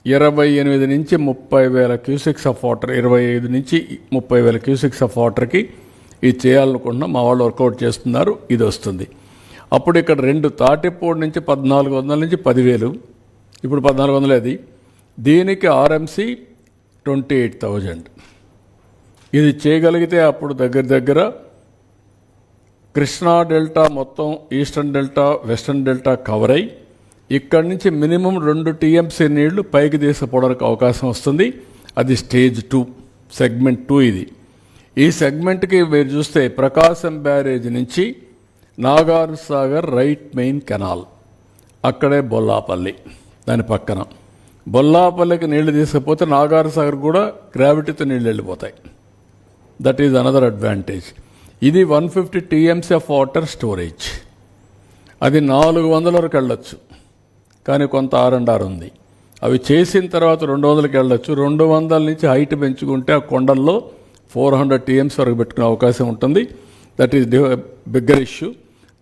28 నుంచి 30,000 క్యూసెక్స్ ఆఫ్ వాటర్, 25 నుంచి 30,000 క్యూసెక్స్ ఆఫ్ వాటర్కి ఇది చేయాలనుకుంటున్నాం. మా వాళ్ళు వర్కౌట్ చేస్తున్నారు. ఇది వస్తుంది. అప్పుడు ఇక్కడ 2 తాటిపూడి నుంచి 1,400 నుంచి 10,000, ఇప్పుడు 1,400 అది. దీనికి ఆర్ఎంసీ 28,000. ఇది చేయగలిగితే అప్పుడు దగ్గర కృష్ణా డెల్టా మొత్తం eastern delta, western delta cover అయ్యి ఇక్కడి నుంచి మినిమం 2 టీఎంసీ నీళ్లు పైకి తీసుకుపోవడానికి అవకాశం వస్తుంది. అది స్టేజ్ 2, సెగ్మెంట్ 2 ఇది. ఈ సెగ్మెంట్కి మీరు చూస్తే ప్రకాశం బ్యారేజ్ నుంచి Nagar Sagar right main canal, అక్కడే బొల్లాపల్లి, దాని పక్కన బొల్లాపల్లికి నీళ్లు తీసుకుపోతే నాగార్ సాగర్ కూడా గ్రావిటీతో నీళ్ళు వెళ్ళిపోతాయి. That is another advantage. ఇది 150 టీఎంసీ ఆఫ్ వాటర్ స్టోరేజ్. అది 400 వరకు వెళ్ళొచ్చు, కానీ కొంత R&R ఉంది. అవి చేసిన తర్వాత 200కి వెళ్ళొచ్చు. 200 నుంచి హైట్ పెంచుకుంటే ఆ కొండల్లో 400 టీఎంసీ వరకు పెట్టుకునే అవకాశం ఉంటుంది. That is bigger issue.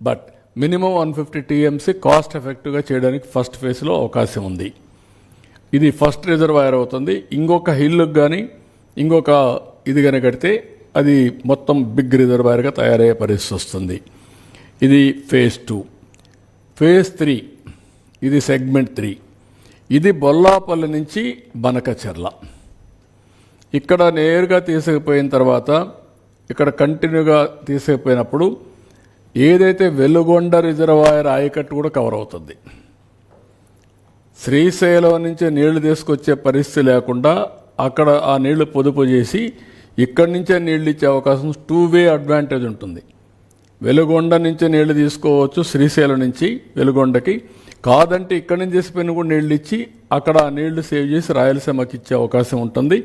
But minimum 150 TMC cost ఎఫెక్టివ్గా చేయడానికి ఫస్ట్ ఫేజ్లో అవకాశం ఉంది. ఇది ఫస్ట్ రిజర్వాయర్ అవుతుంది. ఇంకొక హిల్కి కానీ ఇంకొక ఇది కనుక కడితే అది మొత్తం బిగ్ రిజర్వాయర్గా తయారయ్యే పరిస్థితి వస్తుంది. ఇది ఫేజ్ 2. ఫేజ్ 3 ఇది సెగ్మెంట్ 3. ఇది బొల్లాపల్లి నుంచి బనకచెర్ల. ఇక్కడ నేరుగా తీసుకుపోయిన తర్వాత ఇక్కడ కంటిన్యూగా తీసుకుపోయినప్పుడు ఏదైతే వెలుగొండ రిజర్వాయర్ ఆయకట్టు కూడా కవర్ అవుతుంది. శ్రీశైలం నుంచి నీళ్లు తీసుకొచ్చే పరిస్థితి లేకుండా అక్కడ ఆ నీళ్లు పొదుపు చేసి ఇక్కడి నుంచే నీళ్ళు ఇచ్చే అవకాశం 2-వే అడ్వాంటేజ్ ఉంటుంది. వెలుగొండ నుంచి నీళ్లు తీసుకోవచ్చు శ్రీశైలం నుంచి వెలుగొండకి, కాదంటే ఇక్కడి నుంచి చేసిపోయిన కూడా నీళ్ళు ఇచ్చి అక్కడ ఆ నీళ్లు సేవ్ చేసి రాయలసీమకి ఇచ్చే అవకాశం ఉంటుంది.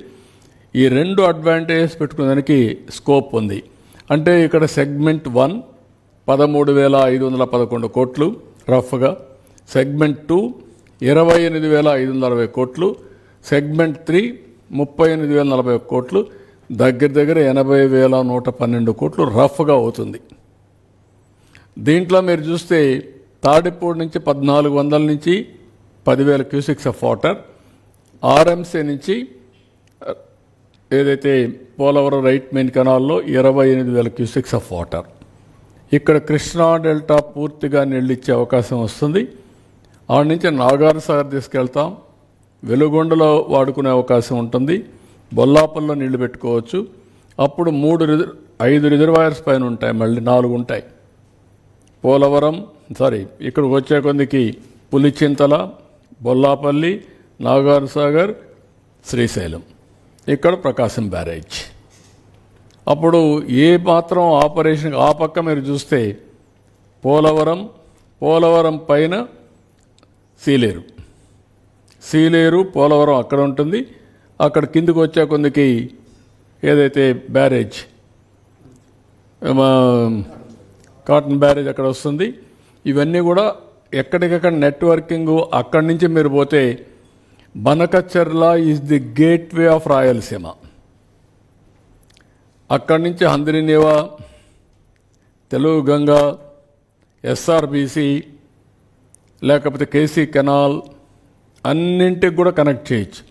ఈ 2 అడ్వాంటేజెస్ పెట్టుకునేదానికి స్కోప్ ఉంది. అంటే ఇక్కడ సెగ్మెంట్ 1 13,511 కోట్లు రఫ్గా, సెగ్మెంట్ 2 28,560 కోట్లు, సెగ్మెంట్ 3 38,041 కోట్లు, దగ్గర 80,112 కోట్లు రఫ్గా అవుతుంది. దీంట్లో మీరు చూస్తే తాడిపూడి నుంచి 1400 నుంచి 10,000 క్యూసిక్స్ ఆఫ్ వాటర్, ఆర్ఎంసీ నుంచి ఏదైతే పోలవరం రైట్ మెయిన్ కెనాల్లో 28,000 క్యూసిక్స్ ఆఫ్ వాటర్. ఇక్కడ కృష్ణా డెల్టా పూర్తిగా నీళ్ళు ఇచ్చే అవకాశం వస్తుంది. ఆడ నుంచి నాగార్ సాగర్ తీసుకెళ్తాం, వెలుగొండలో వాడుకునే అవకాశం ఉంటుంది, బొల్లాపల్లో నీళ్లు పెట్టుకోవచ్చు. అప్పుడు 5 రిజర్వాయర్స్ పైన ఉంటాయి, మళ్ళీ 4 ఉంటాయి. పోలవరం ఇక్కడికి వచ్చే కొందికి పులిచింతల, బొల్లాపల్లి, నాగార్ సాగర్, శ్రీశైలం, ఇక్కడ ప్రకాశం బ్యారేజ్. అప్పుడు ఏ మాత్రం ఆపరేషన్ ఆ పక్క మీరు చూస్తే పోలవరం పైన సీలేరు పోలవరం అక్కడ ఉంటుంది. అక్కడ కిందికి వచ్చే కొందికి ఏదైతే బ్యారేజ్ కాటన్ బ్యారేజ్ అక్కడ వస్తుంది. ఇవన్నీ కూడా ఎక్కడికక్కడ నెట్వర్కింగ్. అక్కడి నుంచి మీరు పోతే Banakacherla is the gateway of Rayalaseema. అక్కడి నుంచి హంద్రీనేవా, తెలుగు గంగా, ఎస్ఆర్బీసీ, లేకపోతే కేసీ కెనాల్ అన్నింటికి కూడా కనెక్ట్ చేయొచ్చు.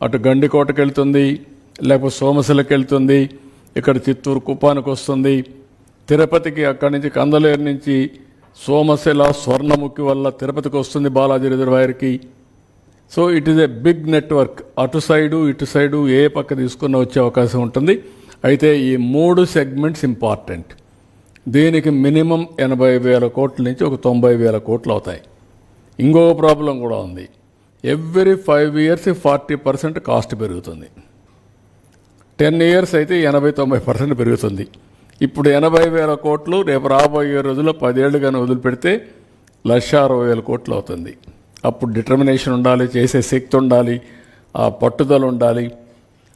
అటు గండికోటకి వెళ్తుంది, లేకపోతే సోమశిలకి వెళ్తుంది, ఇక్కడ చిత్తూరు కుప్పానికి వస్తుంది, తిరుపతికి అక్కడి నుంచి కందలేరు నుంచి సోమశిల, స్వర్ణముఖి వల్ల తిరుపతికి వస్తుంది బాలాజీ రిజర్వాయర్కి. So it is a big network. అటు సైడు ఇటు సైడు ఏ పక్క తీసుకున్న వచ్చే అవకాశం ఉంటుంది. అయితే ఈ 3 సెగ్మెంట్స్ ఇంపార్టెంట్. దీనికి మినిమం 80,000 కోట్ల నుంచి ఒక 90,000 కోట్లు అవుతాయి. ఇంకో ప్రాబ్లం కూడా ఉంది. ఎవ్రీ 5 years 40% కాస్ట్ పెరుగుతుంది. 10 years అయితే 80-90% పెరుగుతుంది. ఇప్పుడు 80,000 కోట్లు రేపు రాబోయే రోజుల్లో 10 ఏళ్ళు కానీ వదిలిపెడితే 1,60,000 కోట్లు అవుతుంది. అప్పుడు డిటర్మినేషన్ ఉండాలి, చేసే శక్తి ఉండాలి, ఆ పట్టుదల ఉండాలి.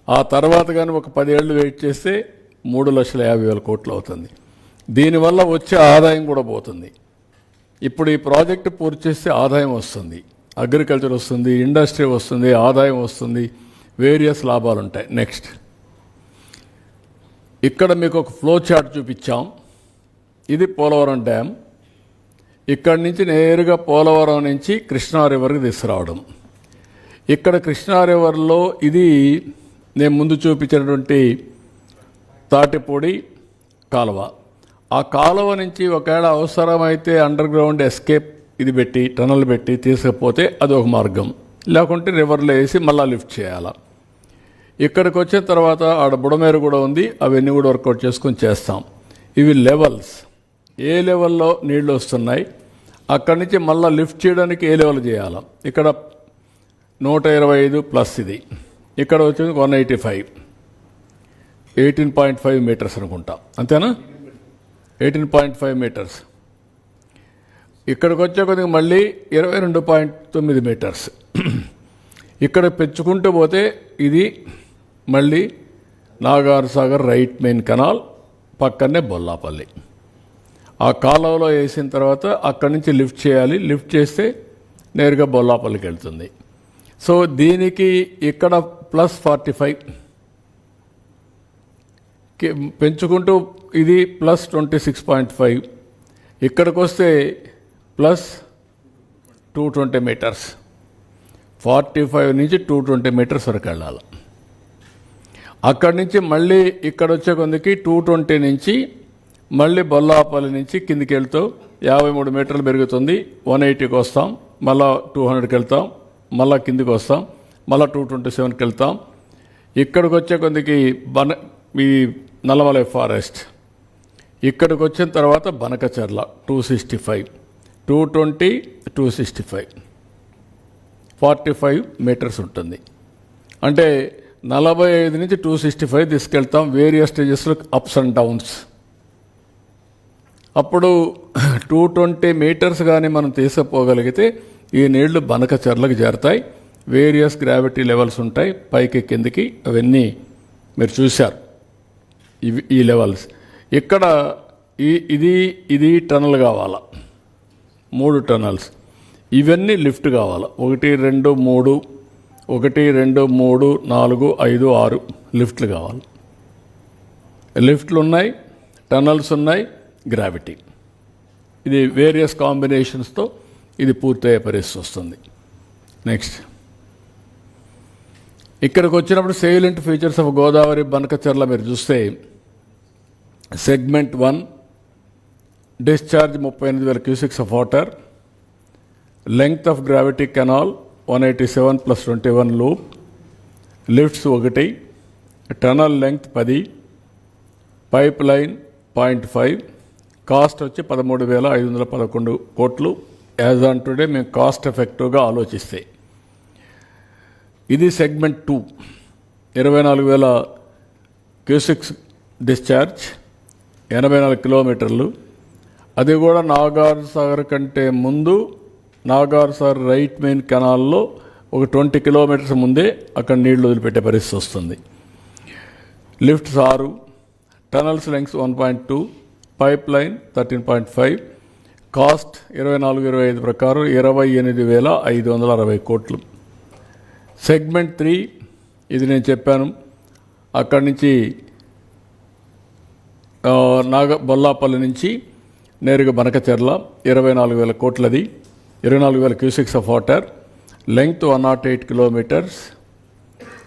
ఆ తర్వాత కానీ ఒక 10 ఏళ్ళు వెయిట్ చేస్తే 3,50,000 కోట్లు అవుతుంది. దీనివల్ల వచ్చే ఆదాయం కూడా పోతుంది. ఇప్పుడు ఈ ప్రాజెక్టు పూర్తి చేస్తే ఆదాయం వస్తుంది, అగ్రికల్చర్ వస్తుంది, ఇండస్ట్రీ వస్తుంది, ఆదాయం వస్తుంది, వేరియస్ లాభాలు ఉంటాయి. నెక్స్ట్ ఇక్కడ మీకు ఒక ఫ్లో చార్ట్ చూపించాం. ఇది పోలవరం డ్యామ్. ఇక్కడి నుంచి నేరుగా పోలవరం నుంచి కృష్ణా రివర్కి తీసుకురావడం. ఇక్కడ కృష్ణా రివర్లో ఇది నేను ముందు చూపించినటువంటి తాటిపూడి కాలువ. ఆ కాలువ నుంచి ఒకవేళ అవసరమైతే అండర్ గ్రౌండ్ ఎస్కేప్ ఇది పెట్టి టనల్ పెట్టి తీసుకపోతే అది ఒక మార్గం, లేకుంటే రివర్లో వేసి మళ్ళీ లిఫ్ట్ చేయాలా. ఇక్కడికి వచ్చిన తర్వాత ఆడ బుడమేరు కూడా ఉంది, అవన్నీ కూడా వర్కౌట్ చేసుకొని చేస్తాం. ఇవి లెవెల్స్, ఏ లెవెల్లో నీళ్లు వస్తున్నాయి, అక్కడి నుంచి మళ్ళీ లిఫ్ట్ చేయడానికి ఏ లెవెల్ చేయాలా. ఇక్కడ 125 ప్లస్ ఇది, ఇక్కడ వచ్చింది 185, 18.5 మీటర్స్ అనుకుంటా, అంతేనా? 18.5 మీటర్స్. ఇక్కడికి వచ్చే కొద్దిగా మళ్ళీ 22.9 మీటర్స్. ఇక్కడ పెంచుకుంటూ పోతే ఇది మళ్ళీ Nagar Sagar right main canal పక్కనే బొల్లాపల్లి. ఆ కాలువలో వేసిన తర్వాత అక్కడి నుంచి లిఫ్ట్ చేయాలి. లిఫ్ట్ చేస్తే నేరుగా బొల్లాపల్లికి వెళ్తుంది. సో దీనికి ఇక్కడ ప్లస్ 45 పెంచుకుంటూ ఇది ప్లస్ 26.5, ఇక్కడికి వస్తే ప్లస్ 220 మీటర్స్. 45 నుంచి 220 మీటర్స్ వరకు వెళ్ళాలి. అక్కడి నుంచి మళ్ళీ ఇక్కడ వచ్చే కొందికి 220 నుంచి మళ్ళీ బొల్లాపల్లి నుంచి కిందికి వెళ్తూ 53 మీటర్లు పెరుగుతుంది. 180కి వస్తాం, మళ్ళా 200కి వెళ్తాం, మళ్ళా కిందికి వస్తాం, మళ్ళీ 227కి వెళ్తాం. ఇక్కడికి వచ్చే కొందికి ఈ నల్లమలై ఫారెస్ట్. ఇక్కడికి వచ్చిన తర్వాత బనకచర్ల 265, 220, 265, 45 మీటర్స్ ఉంటుంది. అంటే 45 నుంచి 265 తీసుకెళ్తాం, వేరియస్ స్టేజెస్లో అప్స్ అండ్ డౌన్స్. అప్పుడు 220 మీటర్స్ కానీ మనం తీసుకుపోగలిగితే ఈ నీళ్లు బనకచర్లకు చేరతాయి. వేరియస్ గ్రావిటీ లెవెల్స్ ఉంటాయి, పైకి కిందికి, అవన్నీ మీరు చూశారు. ఈ లెవెల్స్ ఇక్కడ ఇది టనల్ కావాలా, 3 టనల్స్. ఇవన్నీ లిఫ్ట్ కావాలా, 1, 2, 3, 1, 2, 3, 4, 5, 6 లిఫ్ట్లు కావాలి. లిఫ్ట్లు ఉన్నాయి, టనల్స్ ఉన్నాయి, గ్రావిటీ. ఇది వేరియస్ కాంబినేషన్స్తో ఇది పూర్తయ్యే పరిస్థితి వస్తుంది. నెక్స్ట్ ఇక్కడికి వచ్చినప్పుడు salient features of Godavari Banakacherla మీరు చూస్తే segment 1 discharge 38,000 cusecs of water, length of gravity canal 187 + 21 loop, lifts 1, tunnel length 10, pipe line 0.5, cost వచ్చి 13,511 కోట్లు. యాజ్ ఆన్ టుడే మేము కాస్ట్ ఎఫెక్టివ్గా ఆలోచిస్తే ఇది సెగ్మెంట్ 2 24,000 క్యూసిక్స్ డిశ్చార్జ్, 84 కిలోమీటర్లు. అది కూడా నాగార్ సాగర్ కంటే ముందు నాగార్ సాగర్ రైట్ మెయిన్ కెనాల్లో ఒక 20 కిలోమీటర్స్ ముందే అక్కడ నీళ్లు వదిలిపెట్టే పరిస్థితి వస్తుంది. Lifts 6, tunnels lungs 1.2, pipe line 13.5, cost 24-25 ప్రకారం 28,560 కోట్లు. సెగ్మెంట్ 3 ఇది నేను చెప్పాను, అక్కడి నుంచి బొల్లాపల్లి నుంచి నేరుగా Banakacherla 24,000 కోట్లది, 24,000 cusecs of water, length 108 kilometres.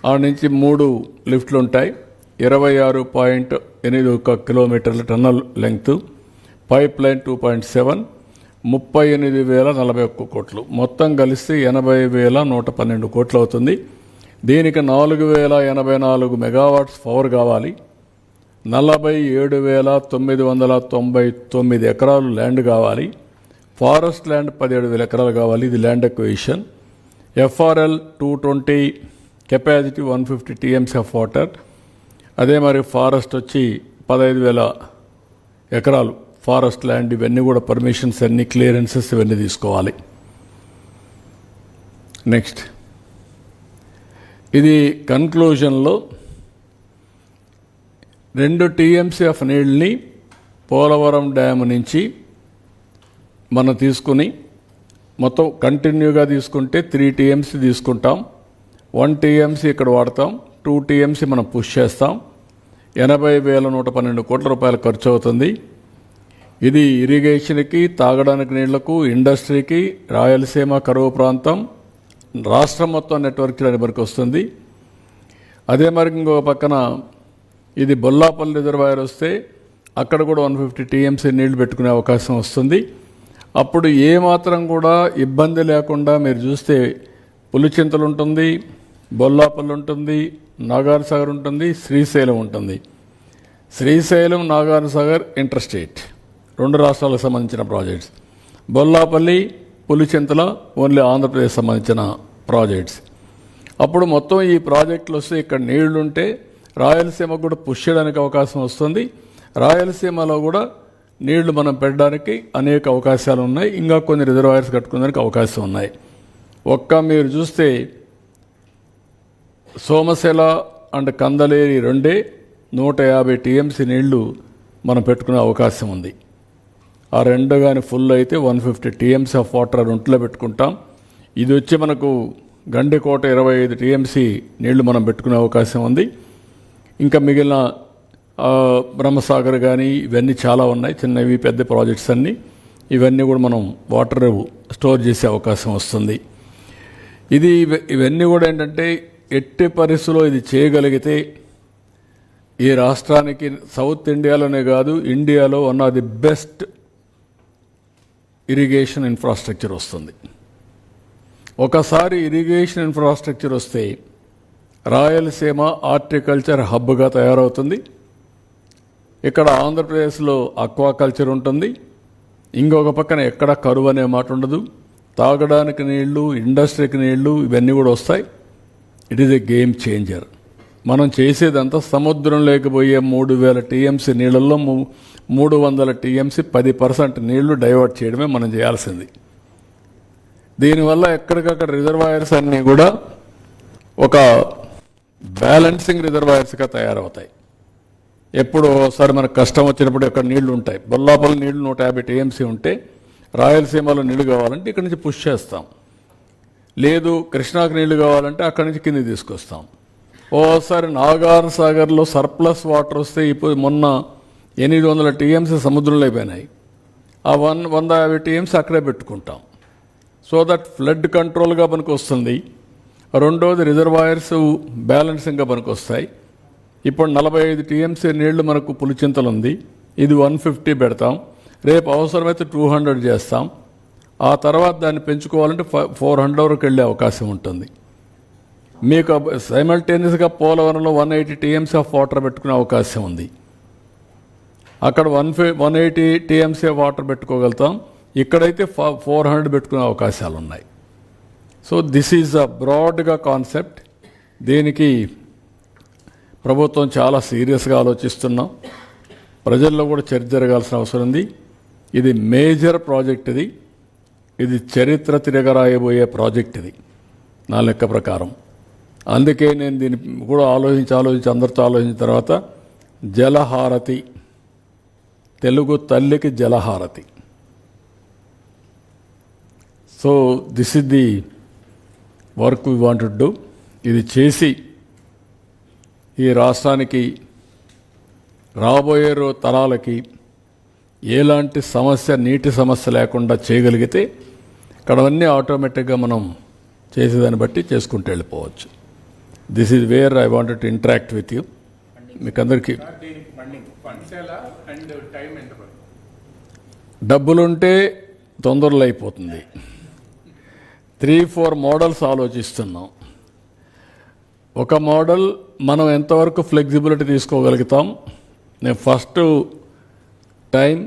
ఆ నుంచి 3 లిఫ్ట్లు ఉంటాయి, 26.81 కిలోమీటర్ల టన్నల్ లెంగ్త్, పైప్ లైన్ 2.7, 38,041 కోట్లు. మొత్తం కలిస్తే 80,112 కోట్లు అవుతుంది. దీనికి 4,084 మెగావాట్స్ పవర్ కావాలి, 47,999 ఎకరాలు ల్యాండ్ కావాలి, ఫారెస్ట్ ల్యాండ్ 17,000 ఎకరాలు కావాలి. ఇది land acquisition. FRL 220, capacity 150 TMC of water. అదే మరి ఫారెస్ట్ వచ్చి 15,000 ఎకరాలు ఫారెస్ట్ ల్యాండ్. ఇవన్నీ కూడా పర్మిషన్స్ అన్ని క్లియరెన్సెస్ ఇవన్నీ తీసుకోవాలి. నెక్స్ట్ ఇది కన్క్లూజన్లో 2 టీఎంసీ ఆఫ్ నీళ్ళని పోలవరం డ్యామ్ నుంచి మనం తీసుకుని మొత్తం కంటిన్యూగా తీసుకుంటే 3 టీఎంసీ తీసుకుంటాం, 1 టీఎంసీ ఇక్కడ వాడతాం, 2 టీఎంసీ మనం పుష్ చేస్తాం. 80,112 కోట్ల రూపాయలు ఖర్చు అవుతుంది. ఇది ఇరిగేషన్కి, తాగడానికి నీళ్లకు, ఇండస్ట్రీకి, రాయలసీమ కరువు ప్రాంతం, రాష్ట్రం మొత్తం నెట్వర్క్ చేయడానికి వరకు వస్తుంది. అదే మరి ఇంకో పక్కన ఇది బొల్లాపల్లి రిజర్వాయర్ వస్తే అక్కడ కూడా 150 టీఎంసీ నీళ్లు పెట్టుకునే అవకాశం వస్తుంది. అప్పుడు ఏమాత్రం కూడా ఇబ్బంది లేకుండా మీరు చూస్తే పులిచింతలు ఉంటుంది, బొల్లాపల్లి ఉంటుంది, నాగార్ సాగర్ ఉంటుంది, శ్రీశైలం ఉంటుంది. శ్రీశైలం, నాగార్ సాగర్ ఇంటర్స్టేట్ 2 రాష్ట్రాలకు సంబంధించిన ప్రాజెక్ట్స్. బొల్లాపల్లి, పులిచింతల ఓన్లీ ఆంధ్రప్రదేశ్ సంబంధించిన ప్రాజెక్ట్స్. అప్పుడు మొత్తం ఈ ప్రాజెక్టులు వస్తే ఇక్కడ నీళ్లుంటే రాయలసీమకు కూడా పుష్ చేయడానికి అవకాశం వస్తుంది. రాయలసీమలో కూడా నీళ్లు మనం పెట్టడానికి అనేక అవకాశాలు ఉన్నాయి. ఇంకా కొన్ని రిజర్వాయర్స్ కట్టుకోవడానికి అవకాశం ఉన్నాయి. మీరు చూస్తే సోమశిల అండ్ కందలేరి 2 150 టీఎంసీ నీళ్లు మనం పెట్టుకునే అవకాశం ఉంది. ఆ 2 కానీ ఫుల్ అయితే 150 టీఎంసీ ఆఫ్ వాటర్ 2లో పెట్టుకుంటాం. ఇది వచ్చి మనకు గండికోట 25 టీఎంసీ నీళ్లు మనం పెట్టుకునే అవకాశం ఉంది. ఇంకా మిగిలిన బ్రహ్మసాగర్ కానీ ఇవన్నీ చాలా ఉన్నాయి, చిన్నవి పెద్ద ప్రాజెక్ట్స్ అన్నీ. ఇవన్నీ కూడా మనం వాటర్ స్టోర్ చేసే అవకాశం వస్తుంది. ఇవన్నీ కూడా ఏంటంటే ఎట్టి పరిస్థితుల్లో ఇది చేయగలిగితే ఈ రాష్ట్రానికి సౌత్ ఇండియాలోనే కాదు ఇండియాలో one of the best irrigation infrastructure వస్తుంది. ఒకసారి ఇరిగేషన్ ఇన్ఫ్రాస్ట్రక్చర్ వస్తే రాయలసీమ హార్టికల్చర్ హబ్గా తయారవుతుంది. ఇక్కడ ఆంధ్రప్రదేశ్లో అక్వాకల్చర్ ఉంటుంది. ఇంకొక పక్కన ఎక్కడ కరువు అనే మాట ఉండదు. తాగడానికి నీళ్లు, ఇండస్ట్రీకి నీళ్లు ఇవన్నీ కూడా వస్తాయి. It is a game changer. మనం చేసేదంతా సముద్రం లేకపోయే 3,000 టీఎంసీ నీళ్ళల్లో 300 టీఎంసీ 10% నీళ్లు డైవర్ట్ చేయడమే మనం చేయాల్సింది. దీనివల్ల ఎక్కడికక్కడ రిజర్వాయర్స్ అన్నీ కూడా ఒక బ్యాలెన్సింగ్ రిజర్వాయర్స్గా తయారవుతాయి. ఎప్పుడు ఒకసారి మనకు కష్టం వచ్చినప్పుడు ఇక్కడ నీళ్లు ఉంటాయి. బొల్లాపల్లి నీళ్లు 150 టీఎంసీ ఉంటే రాయలసీమలో నీళ్లు కావాలంటే ఇక్కడి నుంచి పుష్ చేస్తాం. లేదు కృష్ణాకు నీళ్లు కావాలంటే అక్కడి నుంచి కిందికి తీసుకొస్తాం. ఓసారి నాగార్ సాగర్లో సర్ప్లస్ వాటర్ వస్తే ఇప్పుడు మొన్న 800 టీఎంసీ సముద్రంలో అయిపోయినాయి. ఆ 150 టీఎంసీ అక్కడే పెట్టుకుంటాం. సో దట్ ఫ్లడ్ కంట్రోల్గా మనకు వస్తుంది. రెండోది రిజర్వాయర్స్ బ్యాలెన్సింగ్గా మనకు వస్తాయి. ఇప్పుడు 45 టీఎంసీ నీళ్లు మనకు పులిచింతలు ఉంది, ఇది 150 పెడతాం. రేపు అవసరమైతే 200 చేస్తాం. ఆ తర్వాత దాన్ని పెంచుకోవాలంటే 400 వరకు వెళ్ళే అవకాశం ఉంటుంది. మీకు సైమల్టేనియస్గా పోలవరంలో 180 టీఎంసీ ఆఫ్ వాటర్ పెట్టుకునే అవకాశం ఉంది. అక్కడ 180 టీఎంసీ ఆఫ్ వాటర్ పెట్టుకోగలుగుతాం. ఇక్కడైతే 400 పెట్టుకునే అవకాశాలు ఉన్నాయి. సో దిస్ ఈజ్ అ బ్రాడ్గా కాన్సెప్ట్. దీనికి ప్రభుత్వం చాలా సీరియస్గా ఆలోచిస్తున్నాం. ప్రజల్లో కూడా చర్చ జరగాల్సిన అవసరం ఉంది. ఇది మేజర్ ప్రాజెక్ట్, ఇది చరిత్ర తిరగరాయబోయే ప్రాజెక్ట్ ఇది నా లెక్క ప్రకారం. అందుకే నేను దీన్ని కూడా ఆలోచించి అందరితో ఆలోచించిన తర్వాత జలహారతి, తెలుగు తల్లికి జలహారతి. So this is the work we want to do. ఇది చేసి ఈ రాష్ట్రానికి రాబోయే తరాలకి ఎలాంటి సమస్య, నీటి సమస్య లేకుండా చేయగలిగితే ఇక్కడ అన్నీ ఆటోమేటిక్గా మనం చేసేదాన్ని బట్టి చేసుకుంటూ వెళ్ళిపోవచ్చు. This is where I wanted to interact with you. మీకు అందరికీ దీనికి ఫండ్స్ ఎలా అండ్ టైం ఎంత పడుతుంది? డబ్బులుంటే తొందరలో అయిపోతుంది. 3-4 మోడల్స్ ఆలోచిస్తున్నాం. ఒక మోడల్ మనం ఎంతవరకు ఫ్లెక్సిబిలిటీ తీసుకోగలుగుతాం. నేను ఫస్ట్ టైం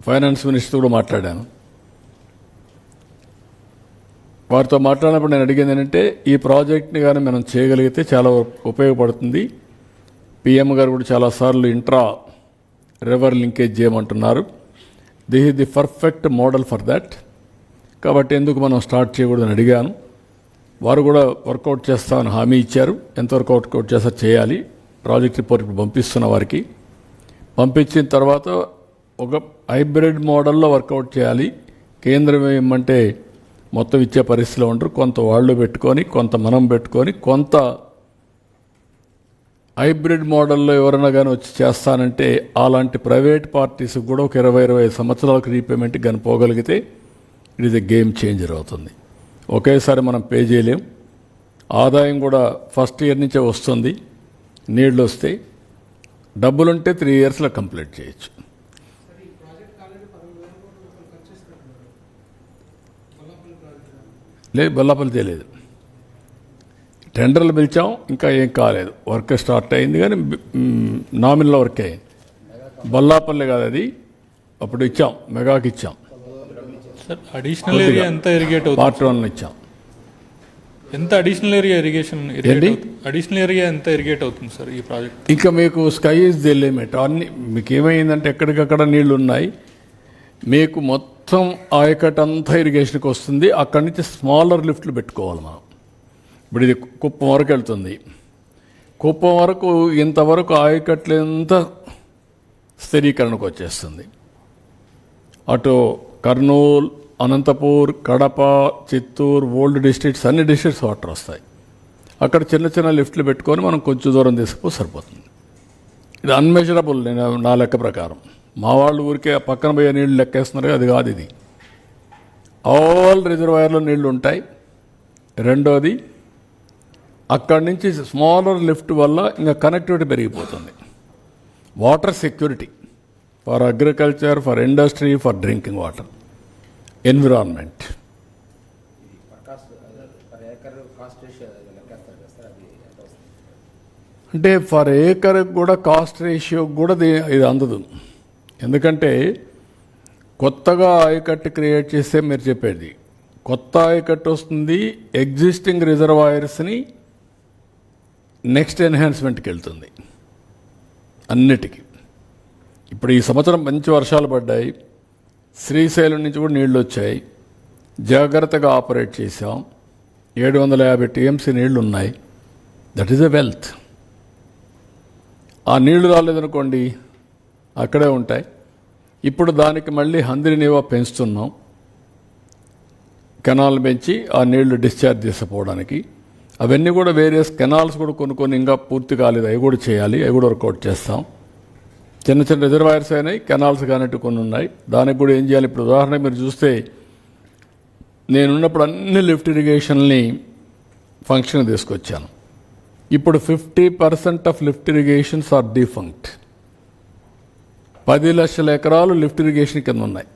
ఫైనాన్స్ మినిస్టర్ కూడా మాట్లాడాను. వారితో మాట్లాడినప్పుడు నేను అడిగింది ఏంటంటే, ఈ ప్రాజెక్ట్ని కానీ మనం చేయగలిగితే చాలా ఉపయోగపడుతుంది. పిఎం గారు కూడా చాలాసార్లు ఇంట్రా రివర్ లింకేజ్ చేయమంటున్నారు. This is the perfect model for that. కాబట్టి ఎందుకు మనం స్టార్ట్ చేయకూడదని అడిగాను. వారు కూడా వర్కౌట్ చేస్తామని హామీ ఇచ్చారు. ఎంతవరకు వర్కౌట్ చేస్తారో చేయాలి. ప్రాజెక్ట్ రిపోర్ట్ ఇప్పుడు పంపిస్తున్న వారికి. పంపించిన తర్వాత ఒక హైబ్రిడ్ మోడల్లో వర్కౌట్ చేయాలి. కేంద్రం ఏమంటే మొత్తం ఇచ్చే పరిస్థితిలో ఉంటారు. కొంత వాళ్ళు పెట్టుకొని, కొంత మనం పెట్టుకొని, కొంత హైబ్రిడ్ మోడల్లో ఎవరైనా కానీ వచ్చి చేస్తానంటే అలాంటి ప్రైవేట్ పార్టీస్ కూడా ఒక 20-25 సంవత్సరాలకు రీపేమెంట్ కానీ పోగలిగితే it is a game changer అవుతుంది. ఒకేసారి మనం పే చేయలేం. ఆదాయం కూడా ఫస్ట్ ఇయర్ నుంచే వస్తుంది. నీళ్ళు వస్తే డబ్బులుంటే 3 ఇయర్స్లో కంప్లీట్ చేయొచ్చు. లేదు, బొల్లాపల్లి చేయలేదు. టెండర్లు పిలిచాం, ఇంకా ఏం కాలేదు. వర్క్ స్టార్ట్ అయింది కానీ నామినల్ వర్క్ అయింది. బొల్లాపల్లి కాదు, అది అప్పుడు ఇచ్చాం, మెగాకి ఇచ్చాం. సార్ అడిషనల్ ఏరియా ఎంత ఇరిగేట్ అవుతుంది? పార్ట్ 1 ఇచ్చాం. ఎంత అడిషనల్ ఏరియా అడిషనల్ ఏరియా ఎంత ఇరిగేట్ అవుతుంది సార్ ఈ ప్రాజెక్ట్? ఇంకా మీకు స్కై ఈజ్ ది లిమిట్. అన్ని మీకు ఏమైందంటే ఎక్కడికక్కడ నీళ్లు ఉన్నాయి. మీకు మొత్తం ఆయకట్ అంతా ఇరిగేషన్కి వస్తుంది. అక్కడి నుంచి స్మాలర్ లిఫ్ట్లు పెట్టుకోవాలి మనం. ఇప్పుడు ఇది కుప్పం వరకు వెళ్తుంది. కుప్పం వరకు ఇంతవరకు ఆయకట్లు ఎంత స్థిరీకరణకు వచ్చేస్తుంది. అటు కర్నూలు, అనంతపూర్, కడప, చిత్తూరు, ఓల్డ్ డిస్ట్రిక్ట్స్, అన్ని డిస్ట్రిక్ట్స్ వాటర్ వస్తాయి. అక్కడ చిన్న చిన్న లిఫ్ట్లు పెట్టుకొని మనం కొంచెం దూరం తీసుకుపోతే సరిపోతుంది. ఇది అన్మెజరబుల్. నేను నా లెక్క ప్రకారం మా వాళ్ళు ఊరికే పక్కన పోయే నీళ్ళు లెక్కేస్తున్నారు. అది కాదు. ఇది ఆల్ రిజర్వాయర్లో నీళ్లు ఉంటాయి. రెండోది అక్కడి నుంచి స్మాలర్ లిఫ్ట్ వల్ల ఇంకా కనెక్టివిటీ పెరిగిపోతుంది. Water security for agriculture, for industry, for drinking water, environment. అంటే ఫర్ ఏకర్ కూడా కాస్ట్ రేషియో కూడా ఇది అందదు. ఎందుకంటే కొత్తగా ఆయకట్టు క్రియేట్ చేస్తే మీరు చెప్పేది కొత్త ఆయకట్టు వస్తుంది, ఎగ్జిస్టింగ్ రిజర్వాయర్స్ని నెక్స్ట్ ఎన్హాన్స్మెంట్కి వెళ్తుంది అన్నిటికీ. ఇప్పుడు ఈ సంవత్సరం మంచి వర్షాలు పడ్డాయి. శ్రీశైలం నుంచి కూడా నీళ్లు వచ్చాయి. జాగ్రత్తగా ఆపరేట్ చేసాం. 750 టీఎంసీ నీళ్లు ఉన్నాయి. That is a wealth. ఆ నీళ్లు రాలేదనుకోండి, అక్కడే ఉంటాయి. ఇప్పుడు దానికి మళ్ళీ హంద్రినీవా పెంచుతున్నాం. కెనాల్ పెంచి ఆ నీళ్లు డిశ్చార్జ్ తీసుకుపోవడానికి. అవన్నీ కూడా వేరియస్ కెనాల్స్ కూడా కొన్ని ఇంకా పూర్తి కాలేదు. అవి కూడా చేయాలి. అవి కూడా వర్కౌట్ చేస్తాం. చిన్న చిన్న రిజర్వాయర్స్ అయినాయి, కెనాల్స్ కానట్టు కొన్ని ఉన్నాయి. దానికి కూడా ఏం చేయాలి? ఇప్పుడు ఉదాహరణకు మీరు చూస్తే నేనున్నప్పుడు అన్ని లిఫ్ట్ ఇరిగేషన్ని ఫంక్షన్ తీసుకొచ్చాను. ఇప్పుడు 50% of lift irrigations are defunct. 10 లక్షల ఎకరాలు లిఫ్ట్ ఇరిగేషన్ కింద ఉన్నాయి.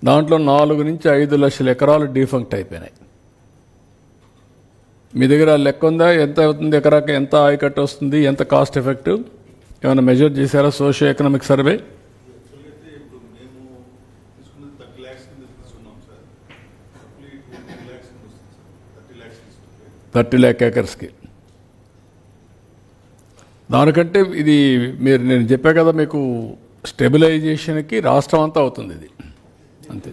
దాంట్లో 4 నుంచి 5 లక్షల ఎకరాలు డిఫంక్ట్ అయిపోయినాయి. మీ దగ్గర లెక్క ఉందా? ఎంత అవుతుంది ఎకరాకి, ఎంత ఆయకట్టు వస్తుంది, ఎంత కాస్ట్ ఎఫెక్టివ్? ఏమైనా మెజర్ చేశారా సోషియో ఎకనామిక్ సర్వే? 30 lakh ఏకర్స్కి. దానికంటే ఇది నేను చెప్పా కదా మీకు, స్టెబిలైజేషన్కి రాష్ట్రం అంతా అవుతుంది ఇది అంతే.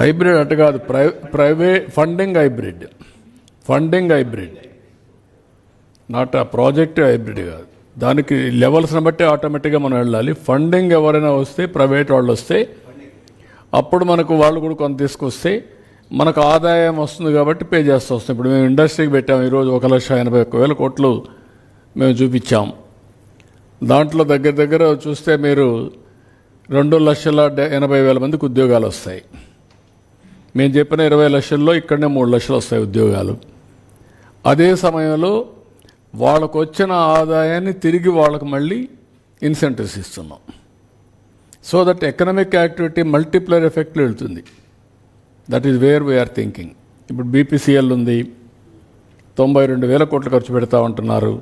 హైబ్రిడ్ అంటే కాదు, ప్రైవేట్ ఫండింగ్ హైబ్రిడ్ నాట్ ఆ ప్రాజెక్ట్ హైబ్రిడ్ కాదు. దానికి లెవెల్స్ని బట్టి ఆటోమేటిక్గా మనం వెళ్ళాలి. ఫండింగ్ ఎవరైనా వస్తే, ప్రైవేట్ వాళ్ళు వస్తే, అప్పుడు మనకు వాళ్ళు కూడా కొంత తీసుకొస్తే మనకు ఆదాయం వస్తుంది కాబట్టి పే చేస్తూ వస్తాం. ఇప్పుడు మేము ఇండస్ట్రీకి పెట్టాము ఈరోజు 1,81,000 కోట్లు మేము చూపించాం. దాంట్లో దగ్గర చూస్తే మీరు 2,80,000 మందికి ఉద్యోగాలు వస్తాయి. మేము చెప్పిన 20 లక్షల్లో ఇక్కడనే 3 లక్షలు వస్తాయి ఉద్యోగాలు. అదే సమయంలో వాళ్ళకు వచ్చిన ఆదాయాన్ని తిరిగి వాళ్ళకు మళ్ళీ ఇన్సెంటివ్స్ ఇస్తున్నాం. So that economic activity multiplier ఎఫెక్ట్లో వెళ్తుంది. That is where we are thinking. ఇప్పుడు బీపీసీఎల్ ఉంది, 92,000 కోట్లు ఖర్చు పెడతా ఉంటున్నారు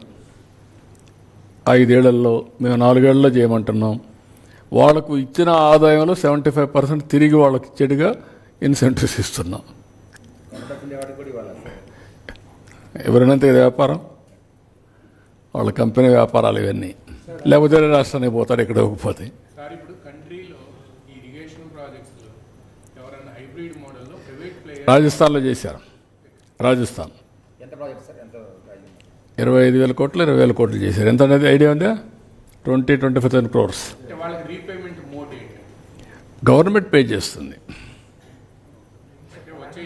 5 ఏళ్లలో. మేము 4 ఏళ్లలో చేయమంటున్నాం. వాళ్ళకు ఇచ్చిన ఆదాయంలో 75% తిరిగి వాళ్ళకి ఇచ్చేట్టుగా ఇన్సెంటివ్స్ ఇస్తున్నాం. ఎవరినంత వ్యాపారం, వాళ్ళ కంపెనీ వ్యాపారాలు ఇవన్నీ. లేకపోతే రాష్ట్రానికి పోతారు, ఇక్కడ ఇవ్వకపోతే. సార్ ఇప్పుడు కంట్రీలో ఈ ఇరిగేషన్ ప్రాజెక్ట్స్లో ఎవరైనా హైబ్రిడ్ మోడల్లో ప్రైవేట్ ప్లేయర్ రాజస్థాన్లో చేశారు. రాజస్థాన్ ఎంత ప్రాజెక్ట్ సార్? ఎంత 25,000 కోట్లు 20,000 కోట్లు చేశారు. ఎంత అనేది ఐడియా ఉందా? 20-25,000 crores. అంటే వాళ్ళకి రీపేమెంట్ మోడ్ ఏంటి? గవర్నమెంట్ పే చేస్తుంది అంటే వచ్చే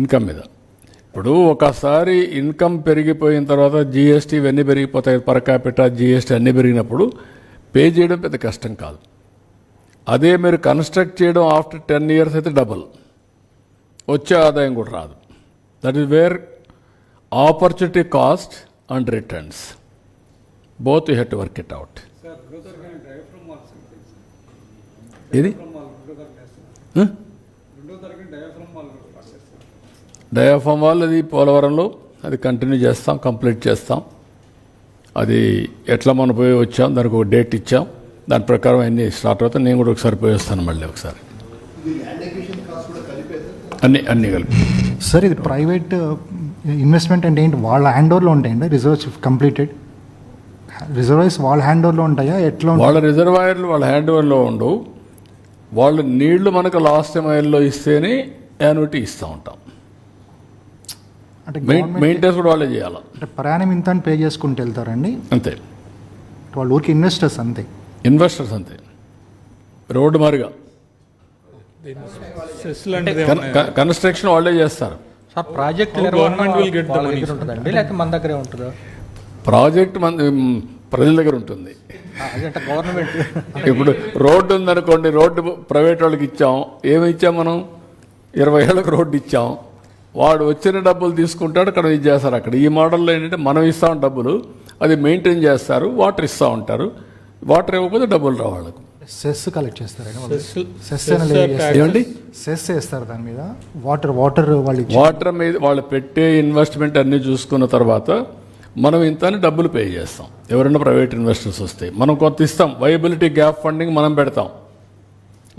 ఇన్కమ్ మీద. ఇప్పుడు ఒకసారి ఇన్కమ్ పెరిగిపోయిన తర్వాత జీఎస్టీ ఇవన్నీ పెరిగిపోతాయి, పర్ క్యాపిటా జీఎస్టీ అన్నీ పెరిగినప్పుడు పే చేయడం పెద్ద కష్టం కాదు. అదే మీరు కన్స్ట్రక్ట్ చేయడం ఆఫ్టర్ 10 years అయితే డబుల్ వచ్చే ఆదాయం కూడా రాదు. That is wear opportunity cost and returns both you have to work it out. ఇది డయాఫామ్ వాల్ అది పోలవరంలో అది కంటిన్యూ చేస్తాం, కంప్లీట్ చేస్తాం. అది ఎట్లా మనం పోయి వచ్చాం, దానికి ఒక డేట్ ఇచ్చాం, దాని ప్రకారం అన్నీ స్టార్ట్ అవుతాయి. నేను కూడా ఒకసారి పోయి వస్తాను మళ్ళీ ఒకసారి. అన్నీ కలిపి. సార్ ఇది ప్రైవేట్ ఇన్వెస్ట్మెంట్ అంటే ఏంటి? వాళ్ళ హ్యాండ్ ఓవర్లో ఉంటాయండి రిజర్వ్స్ కంప్లీటెడ్ రిజర్వాయర్స్ వాళ్ళ హ్యాండ్ ఓవర్లో ఉంటాయా? ఎట్లా వాళ్ళ రిజర్వాయర్లు వాళ్ళ హ్యాండ్ ఓవర్లో ఉండవు. వాళ్ళు నీళ్లు మనకు లాస్ట్ మైల్లో ఇస్తేనే యాన్యుటీ ఇస్తూ ఉంటాం. అంటే మెయింటెనెన్స్ కూడా వాళ్ళే చేయాలి. అంటే ప్రయాణం ఇంత అని పే చేసుకుంటూ వెళ్తారండి అంతే. వాళ్ళ ఊరికి ఇన్వెస్టర్స్ అంతే. రోడ్డు మారిగా సెస్ లాంటిది కన్స్ట్రక్షన్ వాళ్ళే చేస్తారు. Sir project government will get the money ఉంటుందండి, లేకపోతే మన దగ్గరే ఉంటుందా? ప్రాజెక్ట్ ప్రజల దగ్గర ఉంటుంది. అదంటే గవర్నమెంట్ ఇప్పుడు రోడ్డు ఉందనుకోండి, రోడ్డు ప్రైవేట్ వాళ్ళకి ఇచ్చాం. ఏమి ఇచ్చాం మనం? 20 ఏళ్ళకి రోడ్డు ఇచ్చాం. వాడు వచ్చిన డబ్బులు తీసుకుంటాడు, అక్కడ ఇది చేస్తారు. అక్కడ ఈ మోడల్లో ఏంటంటే మనం ఇస్తాం డబ్బులు, అది మెయింటైన్ చేస్తారు, వాటర్ ఇస్తూ ఉంటారు. వాటర్ ఇవ్వకపోతే డబ్బులు రావు వాళ్ళకు. సెస్ కలెక్ట్ చేస్తారండి. సెస్ ఏమండి? సెస్ వేస్తారు దాని మీద. వాటర్ వాళ్ళు వాటర్ మీద వాళ్ళు పెట్టే ఇన్వెస్ట్మెంట్ అన్నీ చూసుకున్న తర్వాత మనం ఇంత అని డబ్బులు పే చేస్తాం. ఎవరైనా ప్రైవేట్ ఇన్వెస్టర్స్ వస్తే మనం కొంత ఇస్తాం. వైబిలిటీ గ్యాప్ ఫండింగ్ మనం పెడతాం.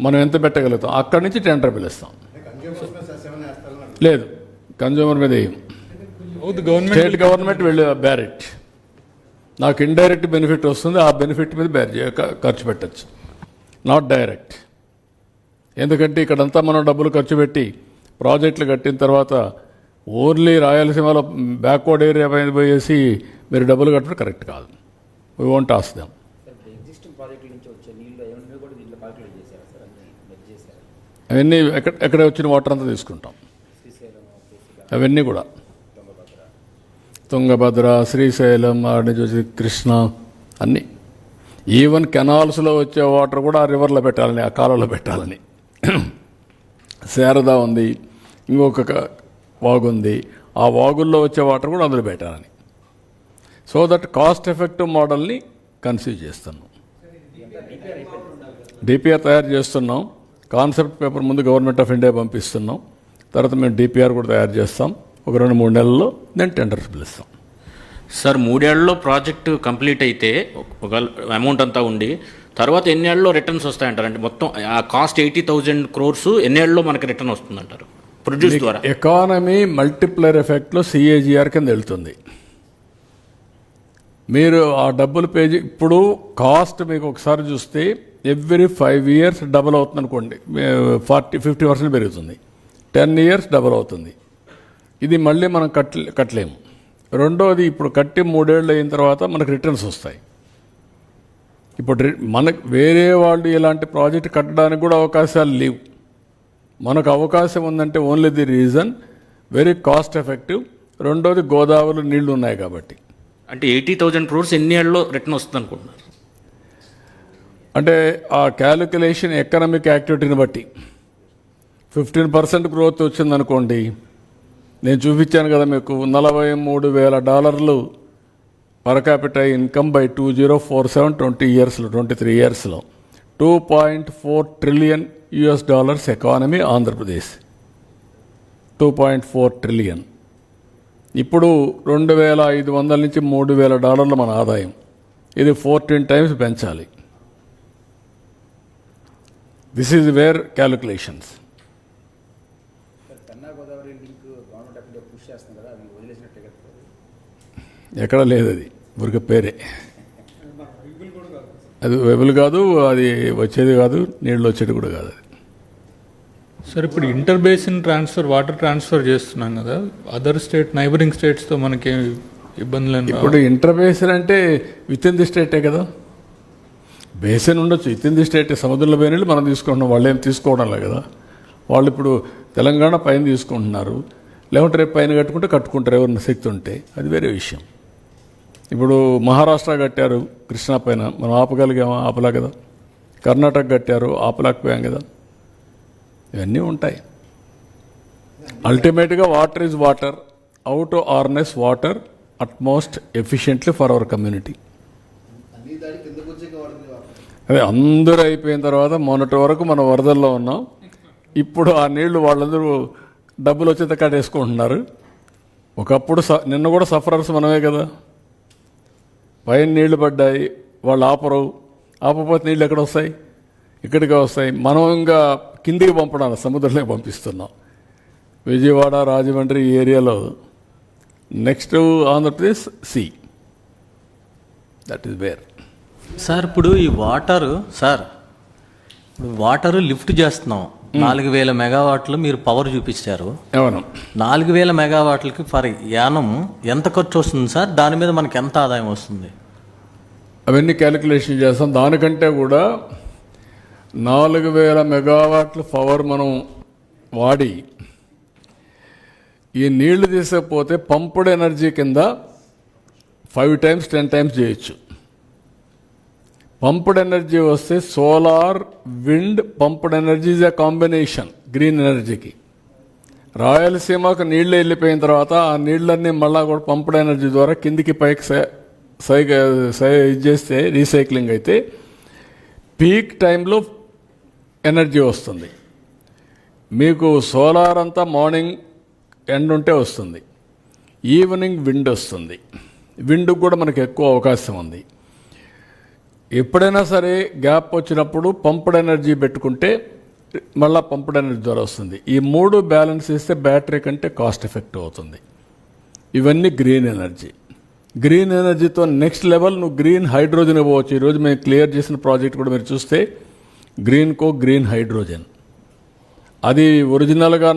మనం ఎంత పెట్టగలుగుతాం, అక్కడి నుంచి టెండర్ పిలుస్తాం. లేదు, కన్జ్యూమర్ మీద వేయం. స్టేట్ గవర్నమెంట్ వెళ్ళి బ్యారెట్ నాకు ఇండైరెక్ట్ బెనిఫిట్ వస్తుంది, ఆ బెనిఫిట్ మీద ఖర్చు పెట్టచ్చు, నాట్ డైరెక్ట్. ఎందుకంటే ఇక్కడంతా మనం డబ్బులు ఖర్చు పెట్టి ప్రాజెక్టులు కట్టిన తర్వాత ఓన్లీ రాయలసీమలో బ్యాక్వర్డ్ ఏరియా పైన పోయేసి మీరు డబ్బులు కట్టడం కరెక్ట్ కాదు. We want ask them. Existing ప్రాజెక్టుల నుంచి వచ్చే నీళ్ళు ఏమైనా కూడా దీంట్లో అవన్నీ ఎక్కడ వచ్చిన వాటర్ అంతా తీసుకుంటాం. అవన్నీ కూడా తుంగభద్ర, శ్రీశైలం, ఆడ నుంచి వచ్చి కృష్ణ అన్నీ, ఈవెన్ కెనాల్స్లో వచ్చే వాటర్ కూడా ఆ రివర్లో పెట్టాలని, ఆ కాలంలో పెట్టాలని. శారదా ఉంది, ఇంకొక వాగుంది, ఆ వాగుల్లో వచ్చే వాటర్ కూడా అందులో పెట్టాలని. సో దట్ కాస్ట్ ఎఫెక్టివ్ మోడల్ని కన్సీవ్ చేస్తున్నాం. డిపిఆర్ తయారు చేస్తున్నాం. కాన్సెప్ట్ పేపర్ ముందు గవర్నమెంట్ ఆఫ్ ఇండియా పంపిస్తున్నాం. తర్వాత మేము డిపిఆర్ కూడా తయారు చేస్తాం. ఒక 2-3 నెలల్లో నేను టెండర్స్ పిలుస్తాం. సార్ 3 ఏళ్లలో ప్రాజెక్టు కంప్లీట్ అయితే ఒక అమౌంట్ అంతా ఉండి తర్వాత ఎన్ని ఏళ్ళలో రిటర్న్స్ వస్తాయంటారు? అంటే మొత్తం ఆ కాస్ట్ 80,000 crores ఎన్ని ఏళ్ళలో మనకి రిటర్న్ వస్తుందంటారు ప్రొడ్యూస్ ద్వారా? ఎకానమీ మల్టిప్లైర్ ఎఫెక్ట్లో సిఏజిఆర్ కింద వెళ్తుంది. మీరు ఆ డబ్బులు పేజీ ఇప్పుడు కాస్ట్ మీకు ఒకసారి చూస్తే ఎవ్రీ 5 years డబుల్ అవుతుంది అనుకోండి, 40-50% పెరుగుతుంది. 10 years డబుల్ అవుతుంది. ఇది మళ్ళీ మనం కట్టలేము. రెండోది, ఇప్పుడు కట్టి 3 ఏళ్ళు అయిన తర్వాత మనకు రిటర్న్స్ వస్తాయి. ఇప్పుడు మనకు వేరే వాళ్ళు ఇలాంటి ప్రాజెక్ట్ కట్టడానికి కూడా అవకాశాలు లేవు. మనకు అవకాశం ఉందంటే only the reason very cost effective. రెండోది, గోదావరిలో నీళ్లు ఉన్నాయి కాబట్టి. అంటే 80,000 crores ఎన్ని ఏళ్ళలో రిటర్న్ వస్తుంది అనుకుంటున్నారు? అంటే ఆ క్యాలిక్యులేషన్ ఎకనామిక్ యాక్టివిటీని బట్టి 15% గ్రోత్ వచ్చిందనుకోండి, నేను చూపించాను కదా మీకు, $43,000 per capital income by 2047 23 yearsలో $2.4 trillion economy Andhra Pradesh. 2.4 trillion. ఇప్పుడు 2,500 నుంచి $3,000 మన ఆదాయం. ఇది 14 times పెంచాలి. This is wear calculations. ఎక్కడ లేదు, అది ఊరికే పేరే. అది వెబుల్ కాదు, అది వచ్చేది కాదు, నీళ్ళు వచ్చేది కూడా కాదు. అది సార్ ఇప్పుడు inter basin transfer, water transfer చేస్తున్నాం కదా, అదర్ స్టేట్ నైబరింగ్ స్టేట్స్తో మనకి ఇబ్బందులు? ఇప్పుడు ఇంటర్ బేసిన్ అంటే విత్ ఇన్ ది స్టేటే కదా. బేసిన్ ఉండొచ్చు, విత్ ఇన్ ది స్టేట్. సముద్రంలో పోయిన నీళ్ళు మనం తీసుకుంటున్నాం, వాళ్ళు ఏం తీసుకోవడంలే కదా. వాళ్ళు ఇప్పుడు తెలంగాణ పైన తీసుకుంటున్నారు, లేకుంటే రేపు పైన కట్టుకుంటారు ఎవరిన శక్తి ఉంటే, అది వేరే విషయం. ఇప్పుడు మహారాష్ట్ర కట్టారు కృష్ణా పైన, మనం ఆపగలిగామా? ఆపలా కదా. కర్ణాటక కట్టారు, ఆపలేకపోయాం కదా. ఇవన్నీ ఉంటాయి. అల్టిమేట్గా water is water, how to harness water utmost efficiently for our community. అదే అందరూ అయిపోయిన తర్వాత మొన్నటి వరకు మనం వరదల్లో ఉన్నాం. ఇప్పుడు ఆ నీళ్లు వాళ్ళందరూ డబ్బులు వచ్చేత కట్టేసుకుంటున్నారు. ఒకప్పుడు నిన్న కూడా సఫరర్స్ మనమే కదా. పైన నీళ్లు పడ్డాయి, వాళ్ళు ఆపపోతే నీళ్ళు ఎక్కడ వస్తాయి? ఇక్కడికే వస్తాయి. మనం ఇంకా కిందికి పంపడాలి, సముద్రంలోకి పంపిస్తున్నాం. విజయవాడ, రాజమండ్రి ఈ ఏరియాలో. Next Andhra Pradesh sea, that is where. Sir ఇప్పుడు ఈ వాటర్ లిఫ్ట్ చేస్తున్నాం. 4,000 మెగావాట్లు మీరు పవర్ చూపించారు. అవును. 4,000 మెగావాట్లకి ఫర్ యానం ఎంత ఖర్చు వస్తుంది సార్? దాని మీద మనకి ఎంత ఆదాయం వస్తుంది? అవన్నీ క్యాలిక్యులేషన్ చేస్తాం. దానికంటే కూడా 4,000 మెగావాట్ల పవర్ మనం వాడి ఈ నీళ్లు తీసకపోతే పంపుడ్ ఎనర్జీ కింద 5 times 10 times చేయొచ్చు. పంప్డ్ ఎనర్జీ వస్తే solar, wind, pumped energy is a combination green ఎనర్జీకి. రాయలసీమకు నీళ్ళు వెళ్ళిపోయిన తర్వాత ఆ నీళ్ళన్నీ మళ్ళా కూడా పంప్డ్ ఎనర్జీ ద్వారా కిందికి పైకి ఇది చేస్తే రీసైక్లింగ్ అయితే పీక్ టైంలో ఎనర్జీ వస్తుంది. మీకు సోలార్ అంతా మార్నింగ్ ఎండ్ ఉంటే వస్తుంది, ఈవినింగ్ విండ్ వస్తుంది. విండ్కి కూడా మనకు ఎక్కువ అవకాశం ఉంది. ఎప్పుడైనా సరే గ్యాప్ వచ్చినప్పుడు పంప్డ్ ఎనర్జీ పెట్టుకుంటే మళ్ళీ పంప్డ్ ఎనర్జీ ద్వారా వస్తుంది. ఈ 3 బ్యాలెన్స్ చేస్తే బ్యాటరీ కంటే కాస్ట్ ఎఫెక్టివ్ అవుతుంది. ఇవన్నీ గ్రీన్ ఎనర్జీ. గ్రీన్ ఎనర్జీతో నెక్స్ట్ లెవెల్ నువ్వు గ్రీన్ హైడ్రోజన్ ఇవ్వచ్చు. ఈరోజు మేము క్లియర్ చేసిన ప్రాజెక్ట్ కూడా మీరు చూస్తే గ్రీన్ హైడ్రోజన్, అది ఒరిజినల్గా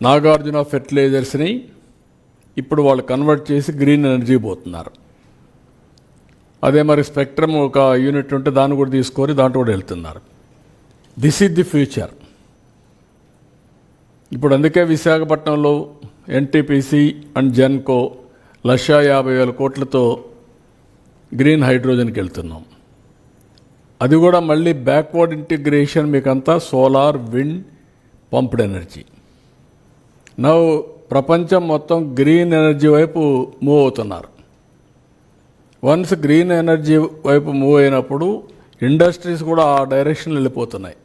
నాగార్జున ఫెర్టిలైజర్స్ని ఇప్పుడు వాళ్ళు కన్వర్ట్ చేసి గ్రీన్ ఎనర్జీ పోతున్నారు. అదే మరి స్పెక్ట్రమ్ ఒక యూనిట్ ఉంటే దాన్ని కూడా తీసుకొని దాంట్లో కూడా వెళ్తున్నారు. This is the future. ఇప్పుడు అందుకే విశాఖపట్నంలో ఎన్టీపీసీ అండ్ జెన్కో 1,50,000 కోట్లతో గ్రీన్ హైడ్రోజన్కి వెళ్తున్నాం. అది కూడా మళ్ళీ బ్యాక్వర్డ్ ఇంటిగ్రేషన్, మీకంతా సోలార్, విండ్, పంప్డ్ ఎనర్జీ. నా ప్రపంచం మొత్తం గ్రీన్ ఎనర్జీ వైపు మూవ్ అవుతున్నారు. వన్స్ గ్రీన్ ఎనర్జీ వైపు మూవ్ అయినప్పుడు ఇండస్ట్రీస్ కూడా ఆ డైరెక్షన్లో వెళ్ళిపోతున్నాయి.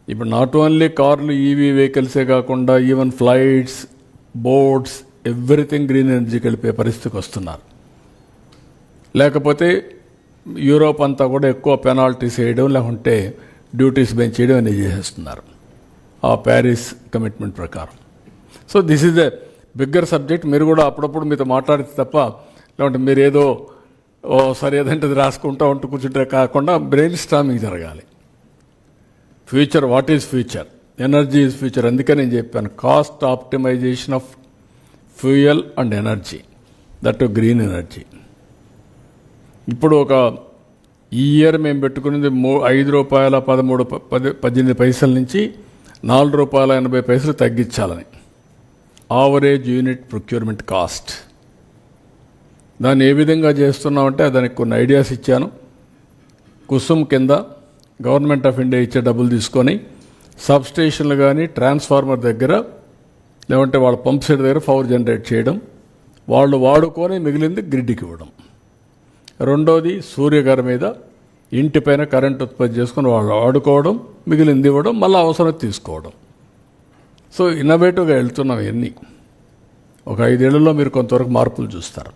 ఇప్పుడు నాట్ ఓన్లీ కార్లు, ఈవీ వెహికల్సే కాకుండా even flights, boats, everything green ఎనర్జీకి వెళ్ళిపోయే పరిస్థితికి వస్తున్నారు. లేకపోతే యూరోప్ అంతా కూడా ఎక్కువ పెనాల్టీస్ వేయడం, లేకుంటే డ్యూటీస్ పెంచేయడం అనేది చేసేస్తున్నారు ఆ ప్యారిస్ కమిట్మెంట్ ప్రకారం. So this is a bigger subject. మీరు కూడా అప్పుడప్పుడు మీతో మాట్లాడితే తప్ప, లేకుంటే మీరు ఏదో సరే ఏదంటే అది రాసుకుంటూ ఉంటూ కూర్చుంటే కాకుండా బ్రెయిన్ స్టామింగ్ జరగాలి. Future, what is future? Energy is future. అందుకే నేను చెప్పాను, cost optimisation of fuel and energy, that green energy. ఇప్పుడు ఒక ఈ ఇయర్ మేము పెట్టుకునేది ₹5.18 నుంచి ₹4.80 తగ్గించాలని, ఆవరేజ్ యూనిట్ ప్రొక్యూర్మెంట్ కాస్ట్. దాన్ని ఏ విధంగా చేస్తున్నామంటే దానికి కొన్ని ఐడియాస్ ఇచ్చాను. కుసుమ్ కింద గవర్నమెంట్ ఆఫ్ ఇండియా ఇచ్చే డబ్బులు తీసుకొని సబ్స్టేషన్లు కానీ ట్రాన్స్ఫార్మర్ దగ్గర, లేదంటే వాళ్ళ పంప్ సెట్ దగ్గర పవర్ జనరేట్ చేయడం, వాళ్ళు వాడుకొని మిగిలింది గ్రిడ్కి ఇవ్వడం. రెండోది సూర్యగారి మీద ఇంటిపైన కరెంట్ ఉత్పత్తి చేసుకొని వాళ్ళు వాడుకోవడం, మిగిలింది ఇవ్వడం, మళ్ళీ అవసరం తీసుకోవడం. సో ఇన్నోవేటివ్గా వెళ్తున్నాం. ఇవన్నీ ఒక 5 ఏళ్లలో మీరు కొంతవరకు మార్పులు చూస్తారు.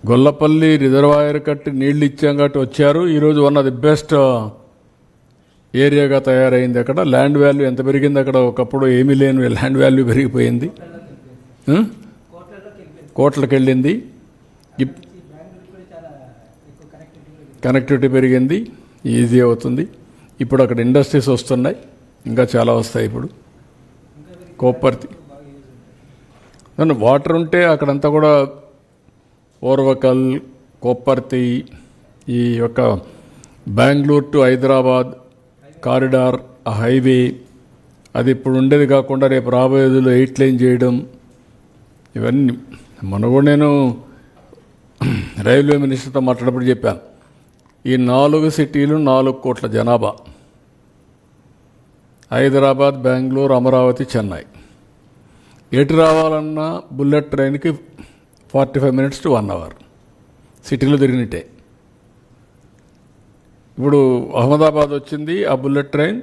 గొల్లపల్లి రిజర్వాయర్ కట్టి నీళ్లు ఇచ్చాం కాబట్టి వచ్చారు. ఈరోజు వన్ ఆఫ్ ది బెస్ట్ ఏరియాగా తయారైంది. అక్కడ ల్యాండ్ వాల్యూ ఎంత పెరిగింది, అక్కడ ఒకప్పుడు ఏమీ లేని ల్యాండ్ వాల్యూ పెరిగిపోయింది, కోట్లకు వెళ్ళింది. కనెక్టివిటీ పెరిగింది, ఈజీ అవుతుంది. ఇప్పుడు అక్కడ ఇండస్ట్రీస్ వస్తున్నాయి, ఇంకా చాలా వస్తాయి. ఇప్పుడు కోపర్తి వాటర్ ఉంటే అక్కడంతా కూడా ఓర్వకల్, కోపర్తి, ఈ యొక్క బెంగళూరు టు హైదరాబాద్ కారిడార్, ఆ హైవే, అది ఇప్పుడు ఉండేది కాకుండా రేపు రాబోయేదిలో 8 లైన్ చేయడం, ఇవన్నీ మొన్న కూడా నేను రైల్వే మినిస్టర్తో మాట్లాడినప్పుడు చెప్పాను. ఈ 4 సిటీలు 4 కోట్ల జనాభా, హైదరాబాద్, బెంగళూరు, అమరావతి, చెన్నై. ఎటు రావాలన్నా బుల్లెట్ ట్రైన్కి 45 minutes to 1 hour సిటీలో తిరిగినట్టే. ఇప్పుడు అహ్మదాబాద్ వచ్చింది, ఆ బుల్లెట్ ట్రైన్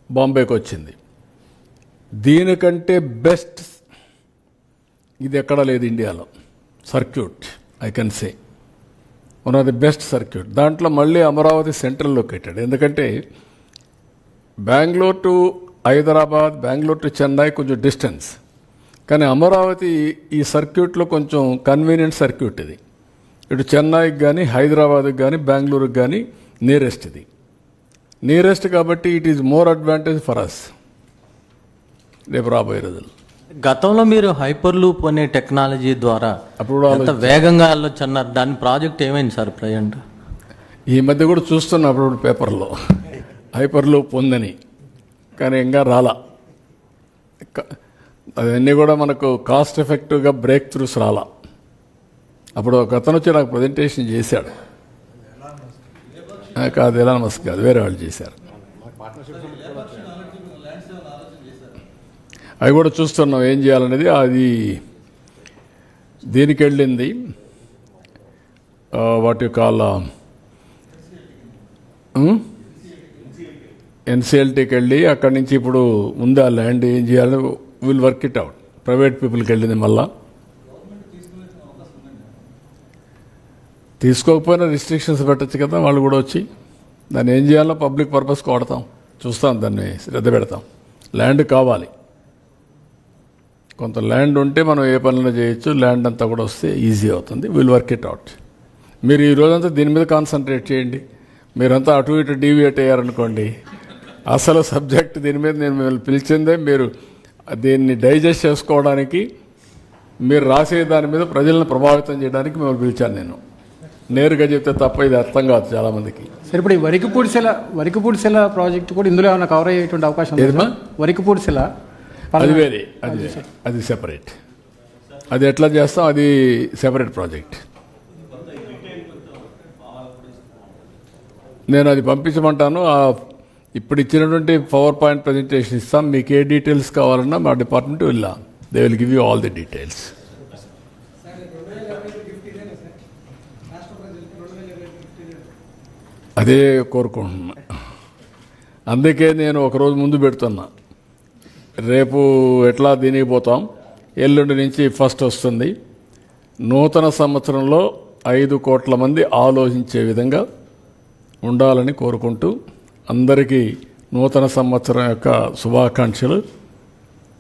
బాంబేకి వచ్చింది. దీనికంటే బెస్ట్ ఇది ఎక్కడా లేదు ఇండియాలో. Circuit I can say one of the best circuit. దాంట్లో మళ్ళీ అమరావతి సెంట్రల్ లొకేటెడ్. ఎందుకంటే బెంగళూరు టు హైదరాబాద్, బెంగళూరు టు చెన్నై కొంచెం డిస్టెన్స్, కానీ అమరావతి ఈ సర్క్యూట్లో కొంచెం కన్వీనియంట్ సర్క్యూట్. ఇది ఇటు చెన్నైకి కానీ, హైదరాబాద్కి కానీ, బెంగళూరుకి కానీ నియరెస్ట్. ఇది నియరెస్ట్ కాబట్టి it is more advantage for us రేపు రాబోయే రోజులు. గతంలో మీరు హైపర్ లూప్ అనే టెక్నాలజీ ద్వారా అప్పుడు ఎంత వేగంగా వెళ్ళొచ్చు అన్నారు. దాని ప్రాజెక్ట్ ఏమైంది సార్ ప్రజెంట్? ఈ మధ్య కూడా చూస్తున్నా అప్పుడు పేపర్లో హైపర్ లూప్ ఉందని, కానీ ఇంకా రాలా. అవన్నీ కూడా మనకు కాస్ట్ ఎఫెక్టివ్గా బ్రేక్ త్రూస్ రాలా. అప్పుడు ఒక అతను వచ్చి నాకు ప్రజెంటేషన్ చేశాడు. కాదు, ఎలాన్ మస్క్ కాదు, వేరే వాళ్ళు చేశారు. అవి కూడా చూస్తున్నాం ఏం చేయాలనేది. అది దీనికి వెళ్ళింది, వాటి కాల్ ఎన్సిఎల్టీకి వెళ్ళి అక్కడి నుంచి ఇప్పుడు ఉందా ల్యాండ్, ఏం చేయాలని will work it out. Private పీపుల్కి వెళ్ళింది. మళ్ళా తీసుకోకపోయినా రిస్ట్రిక్షన్స్ పెట్టచ్చు కదా, వాళ్ళు కూడా వచ్చి దాన్ని ఏం చేయాలో పబ్లిక్ పర్పస్కి వాడతాం, చూస్తాం, దాన్ని శ్రద్ధ పెడతాం. ల్యాండ్ కావాలి, కొంత ల్యాండ్ ఉంటే మనం ఏ పనులు చేయొచ్చు. ల్యాండ్ అంతా కూడా వస్తే ఈజీ అవుతుంది. Will work it out. మీరు ఈ రోజంతా దీని మీద కాన్సన్ట్రేట్ చేయండి. మీరంతా అటు ఇటు డీవియేట్ అయ్యారనుకోండి, అసలు సబ్జెక్ట్ దీని మీద నేను మిమ్మల్ని పిలిచిందే మీరు దీన్ని డైజెస్ట్ చేసుకోవడానికి, మీరు రాసే దాని మీద ప్రజలను ప్రభావితం చేయడానికి మిమ్మల్ని పిలిచాను. నేను నేరుగా చెప్తే తప్ప ఇది అర్థం కాదు చాలామందికి. సరే, ఇప్పుడు ఈ వరికిపూడిశిల ప్రాజెక్ట్ కూడా ఇందులో ఏమైనా కవర్ అయ్యేటువంటి అవకాశం ఉంది? ఏదమ్మా? వరికిపూడిశిల అది వేరే, అది సెపరేట్. అది ఎట్లా చేస్తాం, అది సెపరేట్ ప్రాజెక్ట్. నేను అది పంపించమంటాను. ఇప్పుడు ఇచ్చినటువంటి పవర్ పాయింట్ ప్రజెంటేషన్ ఇస్తాం. మీకు ఏ డీటెయిల్స్ కావాలన్నా మా డిపార్ట్మెంట్ వెళ్ళాం. They will give you all the details. అదే కోరుకుంటున్నా. అందుకే నేను ఒకరోజు ముందు పెడుతున్నా. రేపు ఎట్లా దీనికి పోతాం, ఎల్లుండి నుంచి ఫస్ట్ వస్తుంది. నూతన సంవత్సరంలో 5 కోట్ల మంది ఆలోచించే విధంగా ఉండాలని కోరుకుంటూ అందరికీ నూతన సంవత్సరం యొక్క శుభాకాంక్షలు.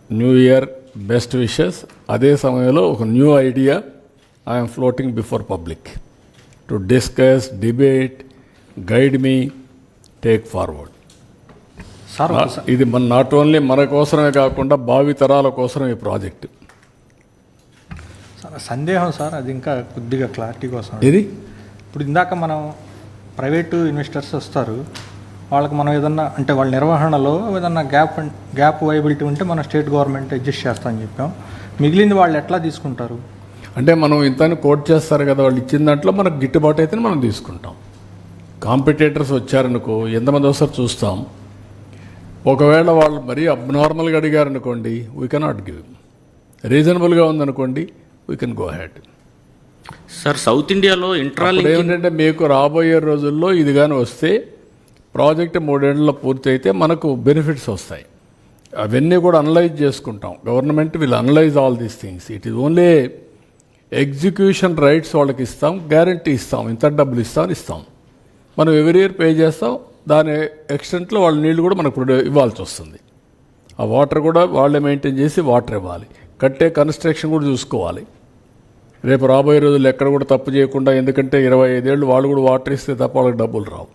New year best wishes. అదే సమయంలో ఒక new idea I'm floating before public to discuss, debate, guide me, take forward. Sir ఇది మన నాట్ ఓన్లీ మన కోసమే కాకుండా భావితరాల కోసం ఈ ప్రాజెక్టు. సందేహం సార్, అది ఇంకా కొద్దిగా క్లారిటీ కోసం. ఇది ఇప్పుడు ఇందాక మనం ప్రైవేటు ఇన్వెస్టర్స్ వస్తారు, వాళ్ళకి మనం ఏదన్నా అంటే వాళ్ళ నిర్వహణలో ఏదన్నా గ్యాప్ వైబిలిటీ ఉంటే మన స్టేట్ గవర్నమెంట్ అడ్జస్ట్ చేస్తామని చెప్పాం. మిగిలింది వాళ్ళు ఎట్లా తీసుకుంటారు? అంటే మనం ఇంత కోట్ చేస్తారు కదా, వాళ్ళు ఇచ్చిన దాంట్లో మనకు గిట్టుబాటు అయితే మనం తీసుకుంటాం. కాంపిటేటర్స్ వచ్చారనుకో, ఎంతమంది వస్తారు చూస్తాం. ఒకవేళ వాళ్ళు మరీ అబ్నార్మల్గా అడిగారనుకోండి, వీ కెనాట్ గివ్. రీజనబుల్గా ఉందనుకోండి, we can go head. Sir, south ఇండియాలో ఇంట్రాలింక్ ఏమిటంటే మీకు రాబోయే రోజుల్లో ఇది కానీ వస్తే ప్రాజెక్ట్ 3 ఏళ్లలో పూర్తి అయితే మనకు బెనిఫిట్స్ వస్తాయి. అవన్నీ కూడా అనలైజ్ చేసుకుంటాం. Government will analyse all these things. It is only execution rights వాళ్ళకి ఇస్తాం, గ్యారంటీ ఇస్తాం, ఇంత డబ్బులు ఇస్తాం. మనం ఎవరీ ఇయర్ పే చేస్తాం. దాని ఎక్స్టెంట్లో వాళ్ళ నీళ్లు కూడా మనకు ఇవ్వాల్సి వస్తుంది. ఆ వాటర్ కూడా వాళ్ళే మెయింటైన్ చేసి వాటర్ ఇవ్వాలి. కట్టే కన్స్ట్రక్షన్ కూడా చూసుకోవాలి. రేపు రాబోయే రోజుల్లో ఎక్కడ కూడా తప్పు చేయకుండా, ఎందుకంటే 25 ఏళ్ళు వాళ్ళు కూడా వాటర్ ఇస్తే తప్ప వాళ్ళకి డబ్బులు రావు.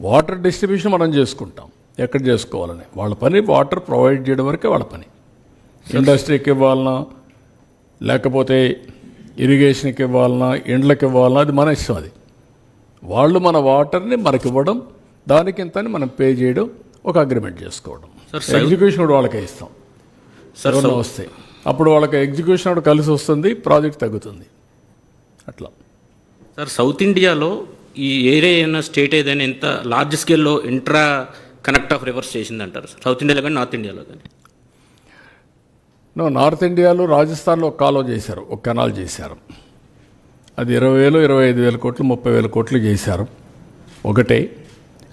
వాటర్ డిస్ట్రిబ్యూషన్ మనం చేసుకుంటాం ఎక్కడ చేసుకోవాలని. వాళ్ళ పని వాటర్ ప్రొవైడ్ చేయడం వరకే వాళ్ళ పని. ఇండస్ట్రీకి ఇవ్వాలన్నా, లేకపోతే ఇరిగేషన్కి ఇవ్వాలన్నా, ఇండ్లకి ఇవ్వాలన్నా, అది మన ఇష్టం. అది వాళ్ళు మన వాటర్ని మనకి ఇవ్వడం, దానికి ఇంతని మనం పే చేయడం, ఒక అగ్రిమెంట్ చేసుకోవడం. ఎగ్జిక్యూషన్ కూడా వాళ్ళకే ఇస్తాం. ఎవరన్నా వస్తే అప్పుడు వాళ్ళకి ఎగ్జిక్యూషన్ కూడా కలిసి వస్తుంది, ప్రాజెక్ట్ తగ్గుతుంది. అట్లా సార్, సౌత్ ఇండియాలో ఈ ఏరియా అయినా స్టేట్ ఏదైనా ఎంత లార్జ్ స్కేల్లో ఇంట్రా కనెక్ట్ ఆఫ్ రివర్స్ చేసిందంటారు సార్, సౌత్ ఇండియాలో కానీ నార్త్ ఇండియాలో కానీ? నార్త్ ఇండియాలో రాజస్థాన్లో ఒక కాలువ చేశారు, ఒక కెనాల్ చేశారు. అది 20,000, 25,000 కోట్లు, 30,000 కోట్లు చేశారు ఒకటే.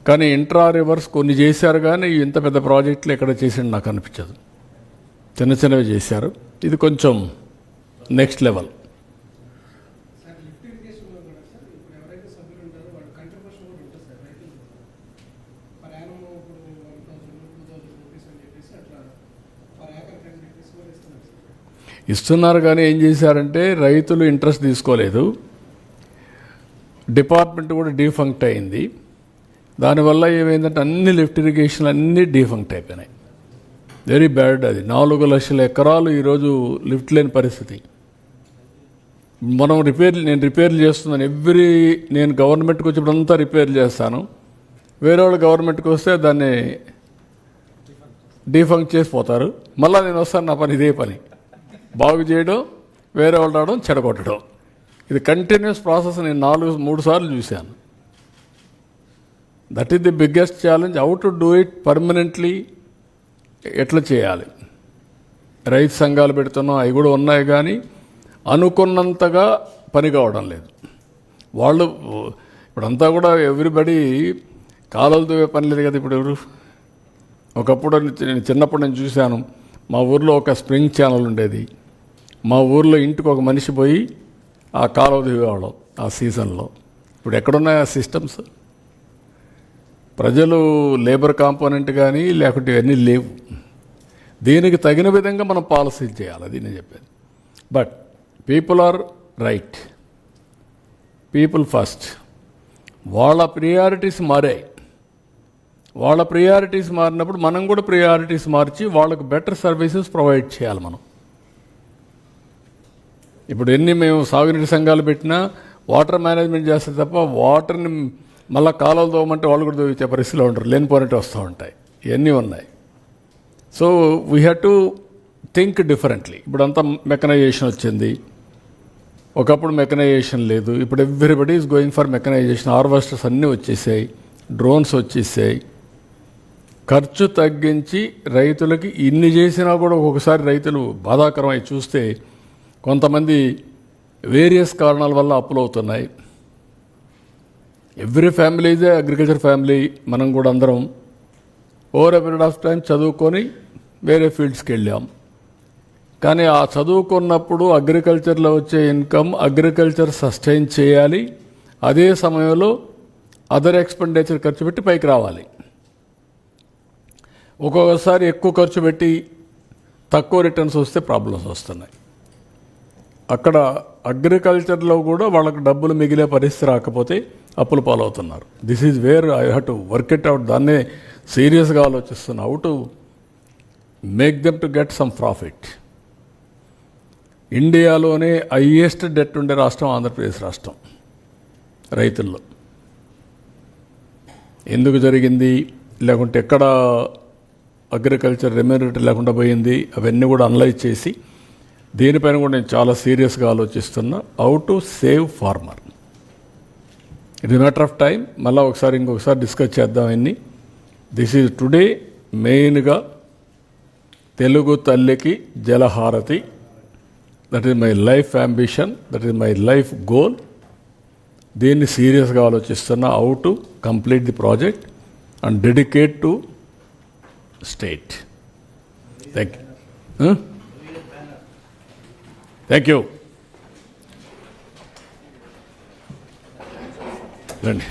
కానీ ఇంట్రా రివర్స్ కొన్ని చేశారు, కానీ ఇంత పెద్ద ప్రాజెక్టులు ఎక్కడ చేసింది నాకు అనిపించదు. చిన్న చిన్నవి చేశారు. ఇది కొంచెం నెక్స్ట్ లెవెల్. ఇస్తున్నారు, కానీ ఏం చేశారంటే రైతులు ఇంట్రెస్ట్ తీసుకోలేదు. డిపార్ట్మెంట్ కూడా డీఫంక్ట్ అయింది. దానివల్ల ఏమైందంటే అన్ని లిఫ్ట్ ఇరిగేషన్ అన్నీ డీఫంక్ట్ అయిపోయినాయి. Very bad. అది 4 లక్షల ఎకరాలు ఈరోజు లిఫ్ట్ లేని పరిస్థితి. నేను రిపేర్లు చేస్తున్నాను. నేను గవర్నమెంట్కి వచ్చినప్పుడంతా రిపేర్లు చేస్తాను. వేరే వాళ్ళు గవర్నమెంట్కి వస్తే దాన్ని డీఫంక్ట్ చేసిపోతారు. మళ్ళీ నేను వస్తాను, నా పని ఇదే పని, బాగు చేయడం, వేరే వాళ్ళు రావడం, చెడగొట్టడం. ఇది కంటిన్యూస్ ప్రాసెస్. నేను 3 సార్లు చూశాను. That is the biggest challenge. How to do it permanently, ఎట్లా చేయాలి. రైతు సంఘాలు పెడుతున్నాం, అవి కూడా ఉన్నాయి, కానీ అనుకున్నంతగా పని కావడం లేదు. వాళ్ళు ఇప్పుడంతా కూడా ఎవ్రీబడి కాలువలు దువ్వే పని లేదు కదా ఇప్పుడు ఎవరు. ఒకప్పుడు నేను చిన్నప్పుడు నేను చూశాను, మా ఊర్లో ఒక స్ప్రింగ్ ఛానల్ ఉండేది. మా ఊర్లో ఇంటికి ఒక మనిషి పోయి ఆ కాలువ దిగేవాళ్ళం ఆ సీజన్లో. ఇప్పుడు ఎక్కడున్నాయి ఆ సిస్టమ్స్? ప్రజలు లేబర్ కాంపోనెంట్ కానీ లేకుంటే ఇవన్నీ లేవు. దీనికి తగిన విధంగా మనం పాలసీలు చేయాలి, అది నేను చెప్పేది. But people are right, people first. వాళ్ళ ప్రియారిటీస్ మారాయి. వాళ్ళ ప్రియారిటీస్ మారినప్పుడు మనం కూడా ప్రియారిటీస్ మార్చి వాళ్ళకు బెటర్ సర్వీసెస్ ప్రొవైడ్ చేయాలి మనం. ఇప్పుడు ఎన్ని మేము సాగునీటి సంఘాలు పెట్టినా వాటర్ మేనేజ్మెంట్ చేస్తే తప్ప వాటర్ని మళ్ళీ కాలువలు తోమంటే వాళ్ళు కూడా తోవిచ్చే పరిస్థితిలో ఉంటారు, లేనిపోయినట్టు వస్తూ ఉంటాయి, ఇవన్నీ ఉన్నాయి. So we have to think differently. ఇప్పుడు అంతా మెకనైజేషన్ వచ్చింది, ఒకప్పుడు మెకనైజేషన్ లేదు, ఇప్పుడు everybody is going for mechanisation. Harvesters అన్నీ వచ్చేసాయి, డ్రోన్స్ వచ్చేసాయి. ఖర్చు తగ్గించి రైతులకి ఇన్ని చేసినా కూడా ఒక్కొక్కసారి రైతులు బాధాకరమై చూస్తే కొంతమంది వేరియస్ కారణాల వల్ల అప్పులు అవుతున్నాయి. Every family is a agriculture family. మనం కూడా అందరం over a period of time చదువుకొని వేరే ఫీల్డ్స్కి వెళ్ళాం. కానీ ఆ చదువుకున్నప్పుడు అగ్రికల్చర్లో వచ్చే ఇన్కమ్ అగ్రికల్చర్ సస్టైన్ చేయాలి, అదే సమయంలో అదర్ ఎక్స్పెండిచర్ ఖర్చు పెట్టి పైకి రావాలి. ఒక్కొక్కసారి ఎక్కువ ఖర్చు పెట్టి తక్కువ రిటర్న్స్ వస్తే ప్రాబ్లమ్స్ వస్తున్నాయి. అక్కడ అగ్రికల్చర్లో కూడా వాళ్ళకి డబ్బులు మిగిలే పరిస్థితి రాకపోతే అప్పుల పాలవుతున్నారు. This is where I have to work it out. దాన్నే సీరియస్గా ఆలోచిస్తున్నా, how to make them to get some profit. ఇండియాలోనే హైయెస్ట్ డెట్ ఉండే రాష్ట్రం ఆంధ్రప్రదేశ్ రాష్ట్రం రైతుల్లో. ఎందుకు జరిగింది, లేకుంటే ఎక్కడ అగ్రికల్చర్ రెమ్యూనరేటర్ లేకుండా పోయింది, అవన్నీ కూడా అనలైజ్ చేసి దీనిపైన కూడా నేను చాలా సీరియస్గా ఆలోచిస్తున్నా, how to save farmer. It is matter of time. మళ్ళీ ఒకసారి ఇంకొకసారి డిస్కస్ చేద్దాం అన్ని. దిస్ ఈజ్ టుడే మెయిన్గా తెలుగు తల్లికి జలహారతి. That is my life ambition, that is my life goal. దీన్ని సీరియస్గా ఆలోచిస్తున్నా, how to complete the project and dedicate to state. Thank you. Thank you. రండి.